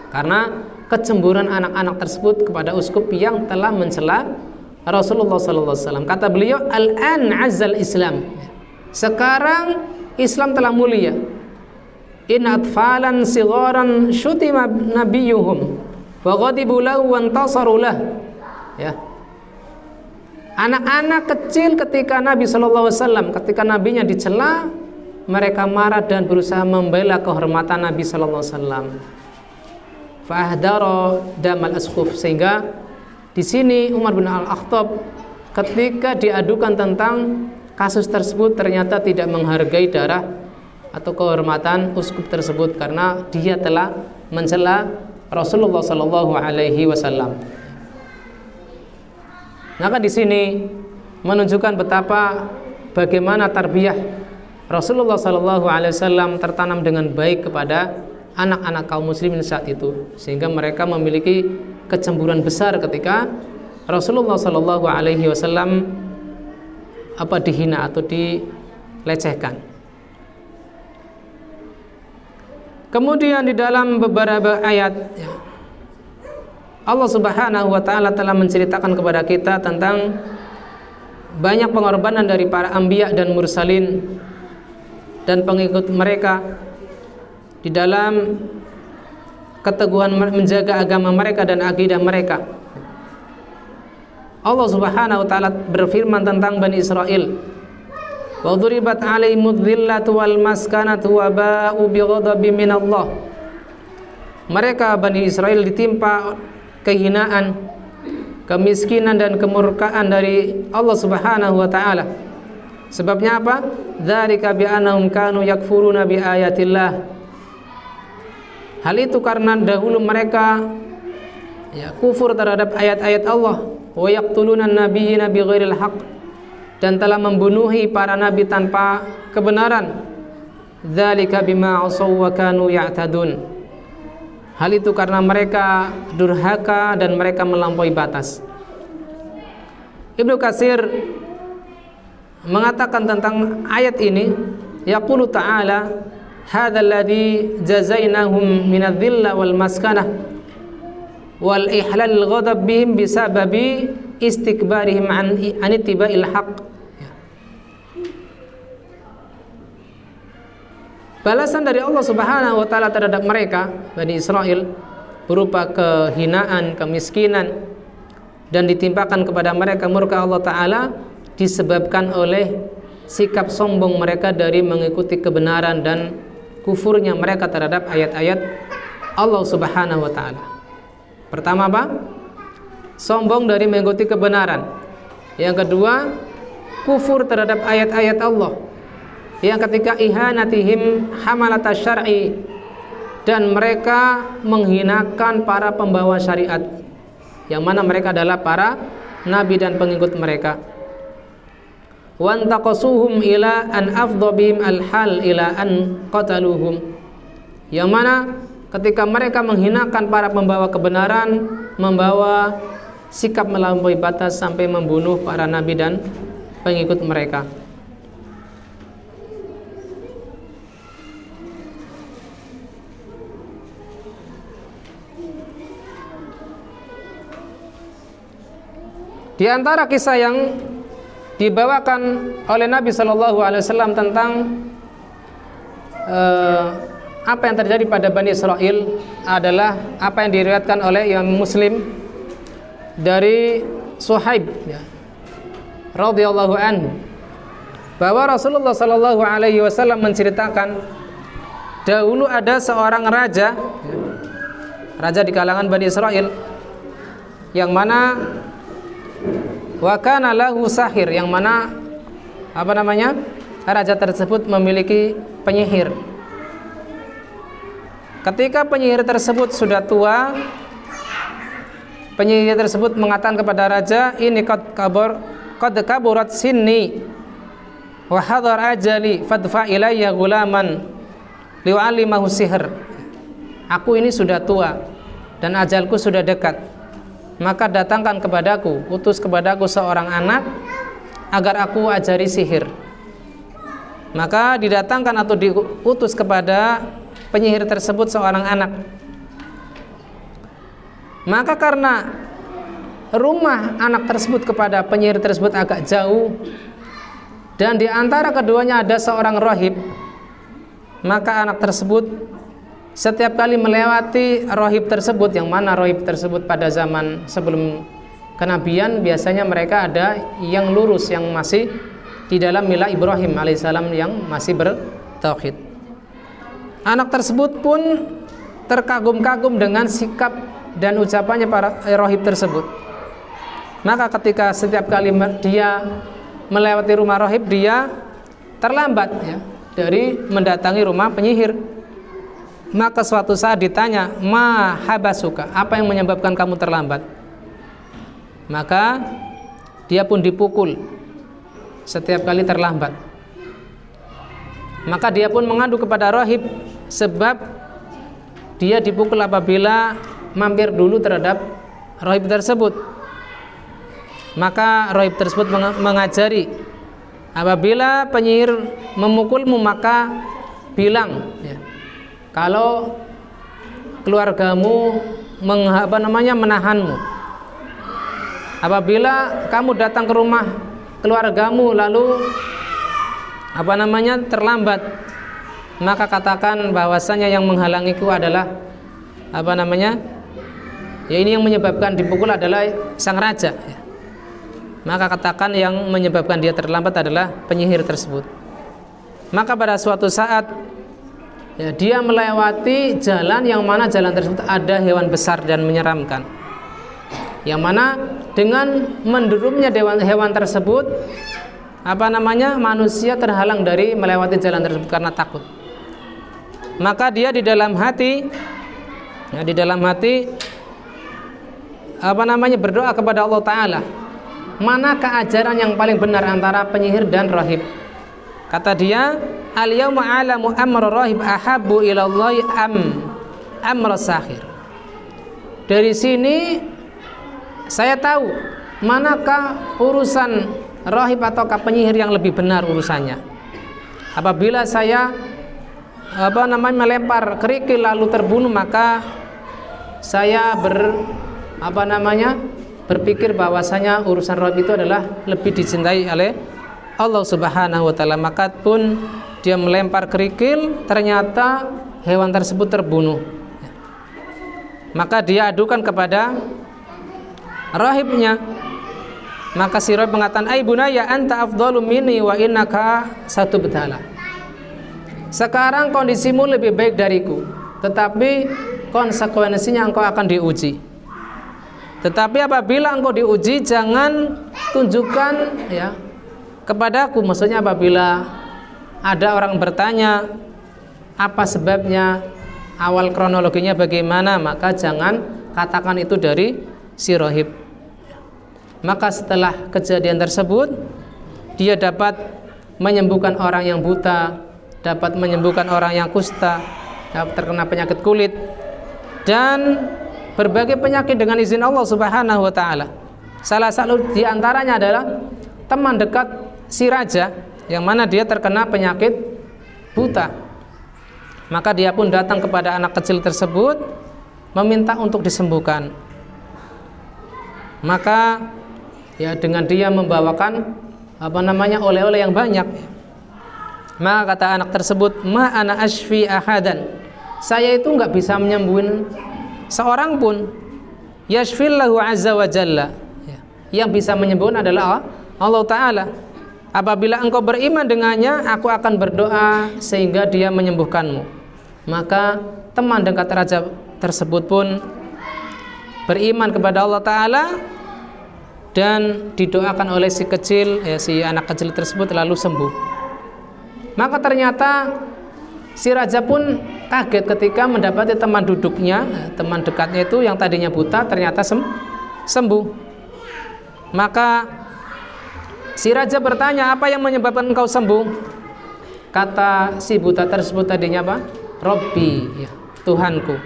karena kecemburuan anak-anak tersebut kepada uskup yang telah mencela Rasulullah sallallahu alaihi wasallam. Kata beliau, al-an azzal Islam. Sekarang Islam telah mulia. In atfalan sigharan syutima nabiyuhum wa ghadibu lahu wa intasaru lah. Anak-anak kecil ketika Nabi sallallahu alaihi wasallam, ketika nabinya dicela, mereka marah dan berusaha membela kehormatan Nabi sallallahu alaihi wasallam. Fa ahdara damal askhuf, sehingga di sini Umar bin Al-Khattab ketika diadukan tentang kasus tersebut ternyata tidak menghargai darah atau kehormatan uskup tersebut karena dia telah mencela Rasulullah sallallahu alaihi wasallam. Maka di sini menunjukkan betapa bagaimana tarbiyah Rasulullah sallallahu alaihi wasallam tertanam dengan baik kepada anak-anak kaum muslimin saat itu, sehingga mereka memiliki kecemburuan besar ketika Rasulullah sallallahu alaihi wasallam dihina atau dilecehkan. Kemudian di dalam beberapa ayat Allah Subhanahu wa taala telah menceritakan kepada kita tentang banyak pengorbanan dari para anbiya dan mursalin dan pengikut mereka di dalam keteguhan menjaga agama mereka dan akidah mereka. Allah Subhanahu wa taala berfirman tentang Bani Israel, wa duribat alaihimudz zillatu wal maskanatu wa ba'u bighadabin minallah. Mereka Bani Israel ditimpa kehinaan, kemiskinan dan kemurkaan dari Allah Subhanahu wa taala. Sebabnya apa? Dzalika bi annahum kanu yakfuruna bi ayatillah. Hal itu karena dahulu mereka kufur terhadap ayat-ayat Allah, wa yaqtuluna an-nabiyyina bighairil haqq, dan telah membunuhi para nabi tanpa kebenaran. Dzalika bima asaw wa kanu ya'tadun. Hal itu karena mereka durhaka dan mereka melampaui batas. Ibnu Katsir mengatakan tentang ayat ini, yaqulu ta'ala, hadzal ladzi jazainahum minadh-dhilla wal maskanah wal ihlal ghadab bihim bisababi istikbarihim an ittiba'il haqq. Balasan dari Allah Subhanahu wa taala terhadap mereka Bani Israel berupa kehinaan, kemiskinan, dan ditimpakan kepada mereka murka Allah taala disebabkan oleh sikap sombong mereka dari mengikuti kebenaran dan kufurnya mereka terhadap ayat-ayat Allah Subhanahu wa taala. Pertama apa? Sombong dari mengikuti kebenaran. Yang kedua, kufur terhadap ayat-ayat Allah. Yang ketiga, ihanatihim hamalata syar'i, dan mereka menghinakan para pembawa syariat, yang mana mereka adalah para nabi dan pengikut mereka. Wantaqasuhum ila an afdhabihim alhal ila an qataluhum, yang mana ketika mereka menghinakan para pembawa kebenaran, membawa sikap melampaui batas sampai membunuh para nabi dan pengikut mereka. Di antara kisah yang dibawakan oleh Nabi Shallallahu Alaihi Wasallam tentang apa yang terjadi pada Bani Israel adalah apa yang diriwayatkan oleh Imam Muslim dari Suhaib radhiyallahu anhu, bahwa Rasulullah Shallallahu Alaihi Wasallam menceritakan dahulu ada seorang raja di kalangan Bani Israel yang mana wa kana lahu sahir, yang mana raja tersebut memiliki penyihir. Ketika penyihir tersebut sudah tua, penyihir tersebut mengatakan kepada raja, ini qad kaburat sinni wa hadar ajali fadfa ilayya gulaman li'allimahu sihr. Aku ini sudah tua dan ajalku sudah dekat, maka datangkan kepadaku, utus kepadaku seorang anak agar aku ajari sihir. Maka didatangkan atau diutus kepada penyihir tersebut seorang anak. Maka karena rumah anak tersebut kepada penyihir tersebut agak jauh dan di antara keduanya ada seorang rahib, maka anak tersebut setiap kali melewati rahib tersebut, yang mana rahib tersebut pada zaman sebelum kenabian biasanya mereka ada yang lurus, yang masih di dalam milah Ibrahim alaihissalam, yang masih bertauhid. Anak tersebut pun terkagum-kagum dengan sikap dan ucapannya para rahib tersebut. Maka ketika setiap kali dia melewati rumah rahib, dia terlambat dari mendatangi rumah penyihir. Maka suatu saat ditanya, ma habasuka, apa yang menyebabkan kamu terlambat? Maka dia pun dipukul setiap kali terlambat. Maka dia pun mengadu kepada rahib, sebab dia dipukul apabila mampir dulu terhadap rahib tersebut. Maka rahib tersebut mengajari, apabila penyihir memukulmu maka bilang kalau keluargamu menahanmu. Apabila kamu datang ke rumah keluargamu lalu terlambat, maka katakan bahwasanya yang menghalangiku adalah ini yang menyebabkan dipukul adalah sang raja. Maka katakan yang menyebabkan dia terlambat adalah penyihir tersebut. Maka pada suatu saat dia melewati jalan yang mana jalan tersebut ada hewan besar dan menyeramkan, yang mana dengan mendurumnya hewan tersebut manusia terhalang dari melewati jalan tersebut karena takut. Maka dia di dalam hati berdoa kepada Allah Ta'ala, manakah ajaran yang paling benar antara penyihir dan rahib? Kata dia, al-yawma a'lamu amra rahib ahabbu ilallahi amra sahir. Dari sini saya tahu manakah urusan rahib ataukah penyihir yang lebih benar urusannya. Apabila saya melempar kerikil lalu terbunuh, maka saya berpikir bahwasanya urusan rahib itu adalah lebih dicintai oleh Allah Subhanahu wa taala. Maka pun dia melempar kerikil, ternyata hewan tersebut terbunuh. Maka dia adukan kepada rahibnya. Maka si rahib mengatakan, "Ai bunayya anta afdalu minni wa innaka satubtala." Sekarang kondisimu lebih baik dariku, tetapi konsekuensinya engkau akan diuji. Tetapi apabila engkau diuji, jangan tunjukkan kepadaku. Maksudnya apabila ada orang bertanya apa sebabnya, awal kronologinya bagaimana, maka jangan katakan itu dari si rahib. Maka setelah kejadian tersebut, dia dapat menyembuhkan orang yang buta, dapat menyembuhkan orang yang kusta, dapat terkena penyakit kulit, dan berbagai penyakit dengan izin Allah Subhanahu wa taala. Salah satu di antaranya adalah teman dekat si raja yang mana dia terkena penyakit buta. Maka dia pun datang kepada anak kecil tersebut meminta untuk disembuhkan. Maka ya, dengan dia membawakan oleh-oleh yang banyak. Maka kata anak tersebut, ma ana ashfi ahadan, saya itu nggak bisa menyembuhin seorang pun. Yashfillahu azza wa jalla, ya, yang bisa menyembuhkan adalah Allah Ta'ala. Apabila engkau beriman dengannya, aku akan berdoa sehingga dia menyembuhkanmu. Maka teman dekat raja tersebut pun beriman kepada Allah Ta'ala dan didoakan oleh si kecil, ya, si anak kecil tersebut lalu sembuh. Maka ternyata si raja pun kaget ketika mendapati teman duduknya, teman dekatnya itu yang tadinya buta ternyata sembuh. Maka si raja bertanya, apa yang menyebabkan engkau sembuh? Kata si buta tersebut tadinya apa? Robbi, ya, Tuhanku.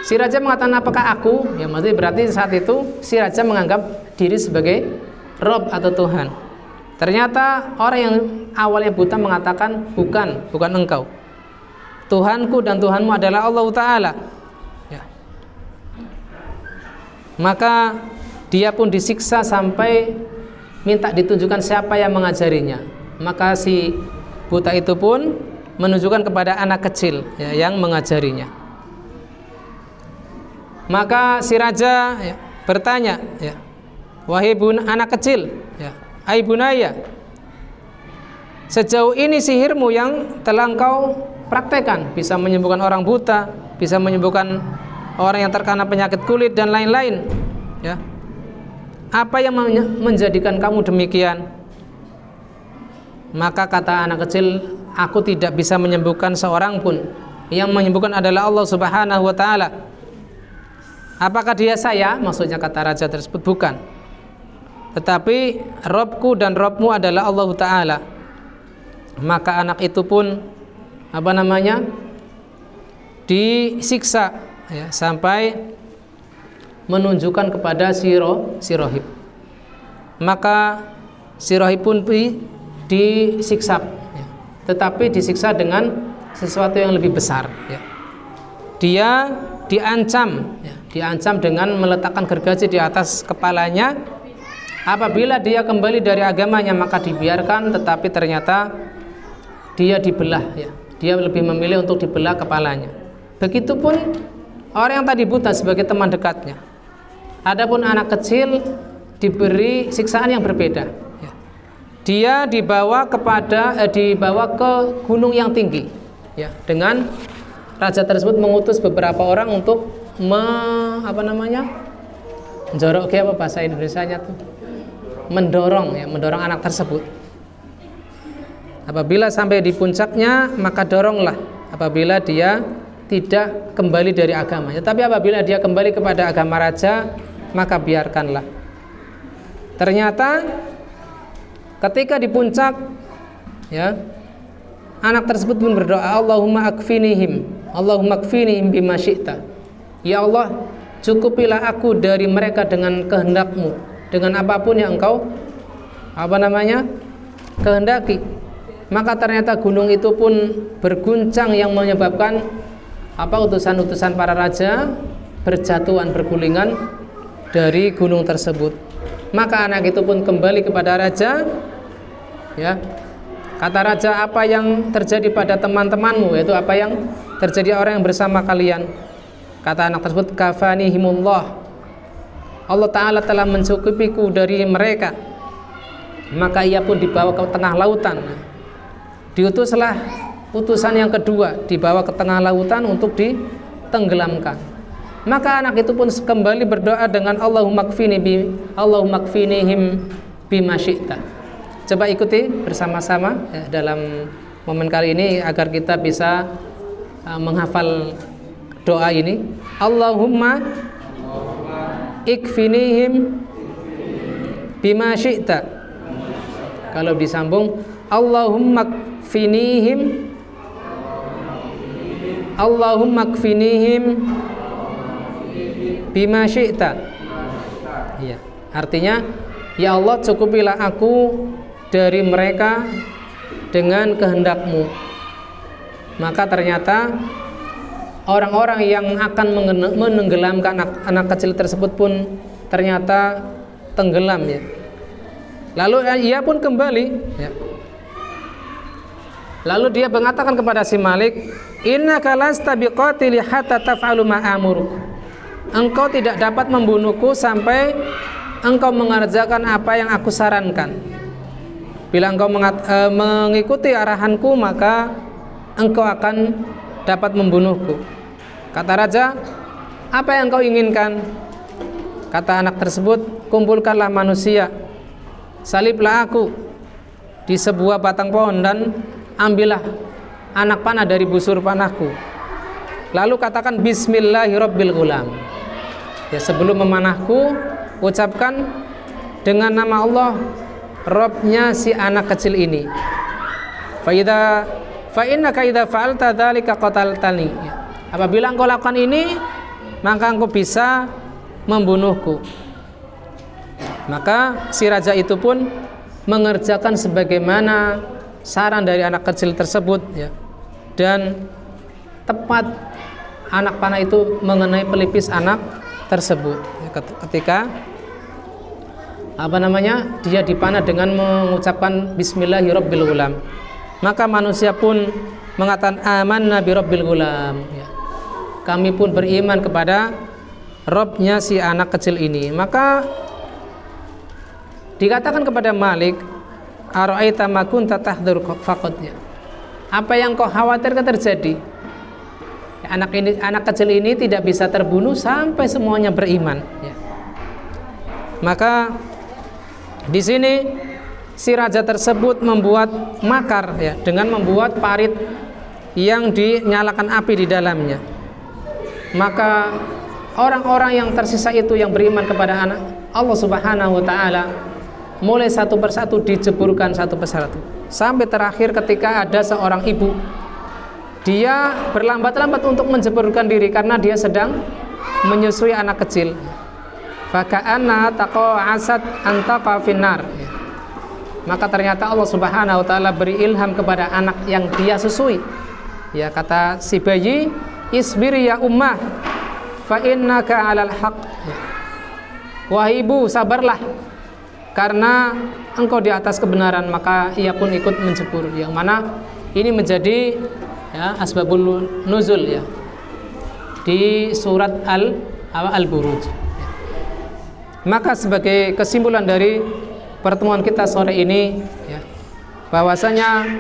Si raja mengatakan, apakah aku? Ya, maksudnya berarti saat itu si raja menganggap diri sebagai Rob atau Tuhan. Ternyata orang yang awalnya buta mengatakan, bukan engkau. Tuhanku dan Tuhanmu adalah Allah Ta'ala. Ya. Maka dia pun disiksa sampai minta ditunjukkan siapa yang mengajarinya. Maka si buta itu pun menunjukkan kepada anak kecil, ya, yang mengajarinya. Maka si raja, ya, bertanya, ya, wahai anak kecil, ya, ai bunaya, sejauh ini sihirmu yang telah engkau praktekkan bisa menyembuhkan orang buta, bisa menyembuhkan orang yang terkena penyakit kulit dan lain-lain, ya. Apa yang menjadikan kamu demikian? Maka kata anak kecil, aku tidak bisa menyembuhkan seorang pun. Yang menyembuhkan adalah Allah Subhanahu wa Ta'ala. Apakah dia saya? Maksudnya kata raja tersebut, bukan. Tetapi Robku dan Robmu adalah Allah Ta'ala. Maka anak itu pun disiksa, ya, sampai menunjukkan kepada si rohib. Maka si rohib pun disiksa, ya, tetapi disiksa dengan sesuatu yang lebih besar, ya. Dia diancam dengan meletakkan gergaji di atas kepalanya. Apabila dia kembali dari agamanya maka dibiarkan, tetapi ternyata dia dibelah, ya. Dia lebih memilih untuk dibelah kepalanya. Begitupun orang yang tadi buta sebagai teman dekatnya. Adapun anak kecil diberi siksaan yang berbeda, ya. Dia dibawa ke gunung yang tinggi, ya, dengan raja tersebut mengutus beberapa orang untuk mendorong, apa bahasa Indonesianya tuh? Mendorong anak tersebut. Apabila sampai di puncaknya maka doronglah, apabila dia tidak kembali dari agamanya. Tapi apabila dia kembali kepada agama raja maka biarkanlah. Ternyata ketika di puncak, ya, anak tersebut pun berdoa, Allahumma akfinihim bima syi'ta. Ya Allah, cukupilah aku dari mereka dengan kehendakmu, dengan apapun yang engkau kehendaki. Maka ternyata gunung itu pun berguncang yang menyebabkan utusan-utusan para raja berjatuhan, bergulingan dari gunung tersebut. Maka anak itu pun kembali kepada raja, ya. Kata raja, apa yang terjadi pada teman-temanmu, yaitu apa yang terjadi orang yang bersama kalian? Kata anak tersebut, kafanihimullah, Allah Ta'ala telah mencukupiku dari mereka. Maka ia pun dibawa ke tengah lautan. Diutuslah utusan yang kedua, dibawa ke tengah lautan untuk ditenggelamkan. Maka anak itu pun kembali berdoa dengan Allahumma kfinihim bima syi'ta. Coba ikuti bersama-sama, ya, dalam momen kali ini agar kita bisa menghafal doa ini. Allahumma ikfinihim bima syi'ta. Kalau disambung, Allahumma kfinihim bima syi'ta. Iya, artinya, ya Allah, cukupilah aku dari mereka dengan kehendakmu. Maka ternyata orang-orang yang akan menenggelamkan anak kecil tersebut pun ternyata tenggelam ya. Lalu ia pun kembali ya. Lalu dia mengatakan kepada si Malik, innaka lasta biqatili hatta taf'alu ma amuruk. Engkau tidak dapat membunuhku sampai engkau mengerjakan apa yang aku sarankan. Bila engkau mengikuti arahanku, maka engkau akan dapat membunuhku. Kata raja, apa yang engkau inginkan? Kata anak tersebut, kumpulkanlah manusia, saliblah aku di sebuah batang pohon dan ambillah anak panah dari busur panahku. Lalu katakan Bismillahirrabbilgulam. Ya, sebelum memanahku, ucapkan dengan nama Allah, Robnya si anak kecil ini. Fa innaka idza fa'alta dzalika qataltani. Apabila engkau lakukan ini, maka engkau bisa membunuhku. Maka si raja itu pun mengerjakan sebagaimana saran dari anak kecil tersebut ya. Dan tepat anak panah itu mengenai pelipis anak tersebut ya, ketika dia dipanah dengan mengucapkan Bismillahirrabbilgulam. Maka manusia pun mengatakan amanna birabbilgulam ya. Kami pun beriman kepada Robnya si anak kecil ini. Maka dikatakan kepada Malik, ara'aita ma kunta tahdhur faqad ya. Apa yang kau khawatirkan terjadi? Ya, anak kecil ini tidak bisa terbunuh sampai semuanya beriman ya. Maka di sini si raja tersebut membuat makar ya, dengan membuat parit yang dinyalakan api di dalamnya. Maka orang-orang yang tersisa itu yang beriman kepada Allah Subhanahu wa taala mulai satu persatu dijeburkan satu persatu, sampai terakhir ketika ada seorang ibu, dia berlambat-lambat untuk menjeburkan diri karena dia sedang menyusui anak kecil. Faka'anna taqa'asat antaqa finnar. Maka ternyata Allah Subhanahu wa taala beri ilham kepada anak yang dia susui. Ya, kata si bayi, isbiri ya ummah fa innaka 'alal haq. Wahai ibu, sabarlah karena engkau di atas kebenaran. Maka ia pun ikut menjebur, yang mana ini menjadi ya asbabul nuzul ya di surat Al-Buruj. Maka sebagai kesimpulan dari pertemuan kita sore ini ya, bahwasanya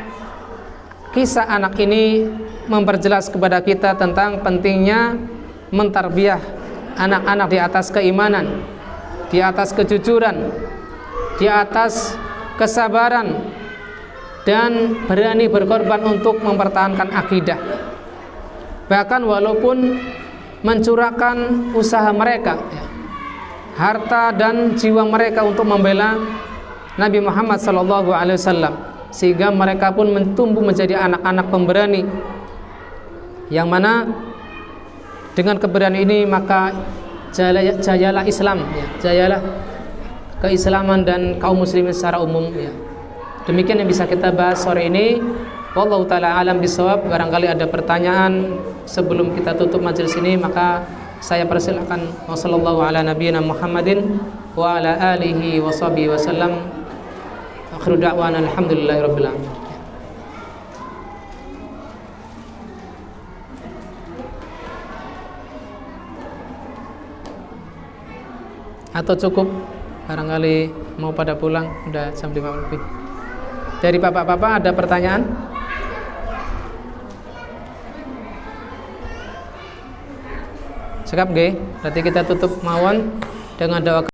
kisah anak ini memperjelas kepada kita tentang pentingnya mentarbiyah anak-anak di atas keimanan, di atas kejujuran, di atas kesabaran, dan berani berkorban untuk mempertahankan akidah. Bahkan walaupun mencurahkan usaha mereka ya, harta dan jiwa mereka untuk membela Nabi Muhammad SAW, sehingga mereka pun tumbuh menjadi anak-anak pemberani, yang mana dengan keberanian ini maka jayalah Islam ya, jayalah keislaman dan kaum muslimin secara umum ya. Demikian yang bisa kita bahas sore ini. Wallahu taala alam bisawab. Barangkali ada pertanyaan sebelum kita tutup majelis ini, maka saya persilakan. Wassallallahu ala nabiyyina Muhammadin wa ala alihi wa sahbihi wasallam. Akhiru da'wana alhamdulillahirabbil alamin. Atau cukup? Barangkali mau pada pulang, udah jam 5 lebih. Dari bapak-bapak ada pertanyaan? Cekap nggih, berarti kita tutup mawon dengan doa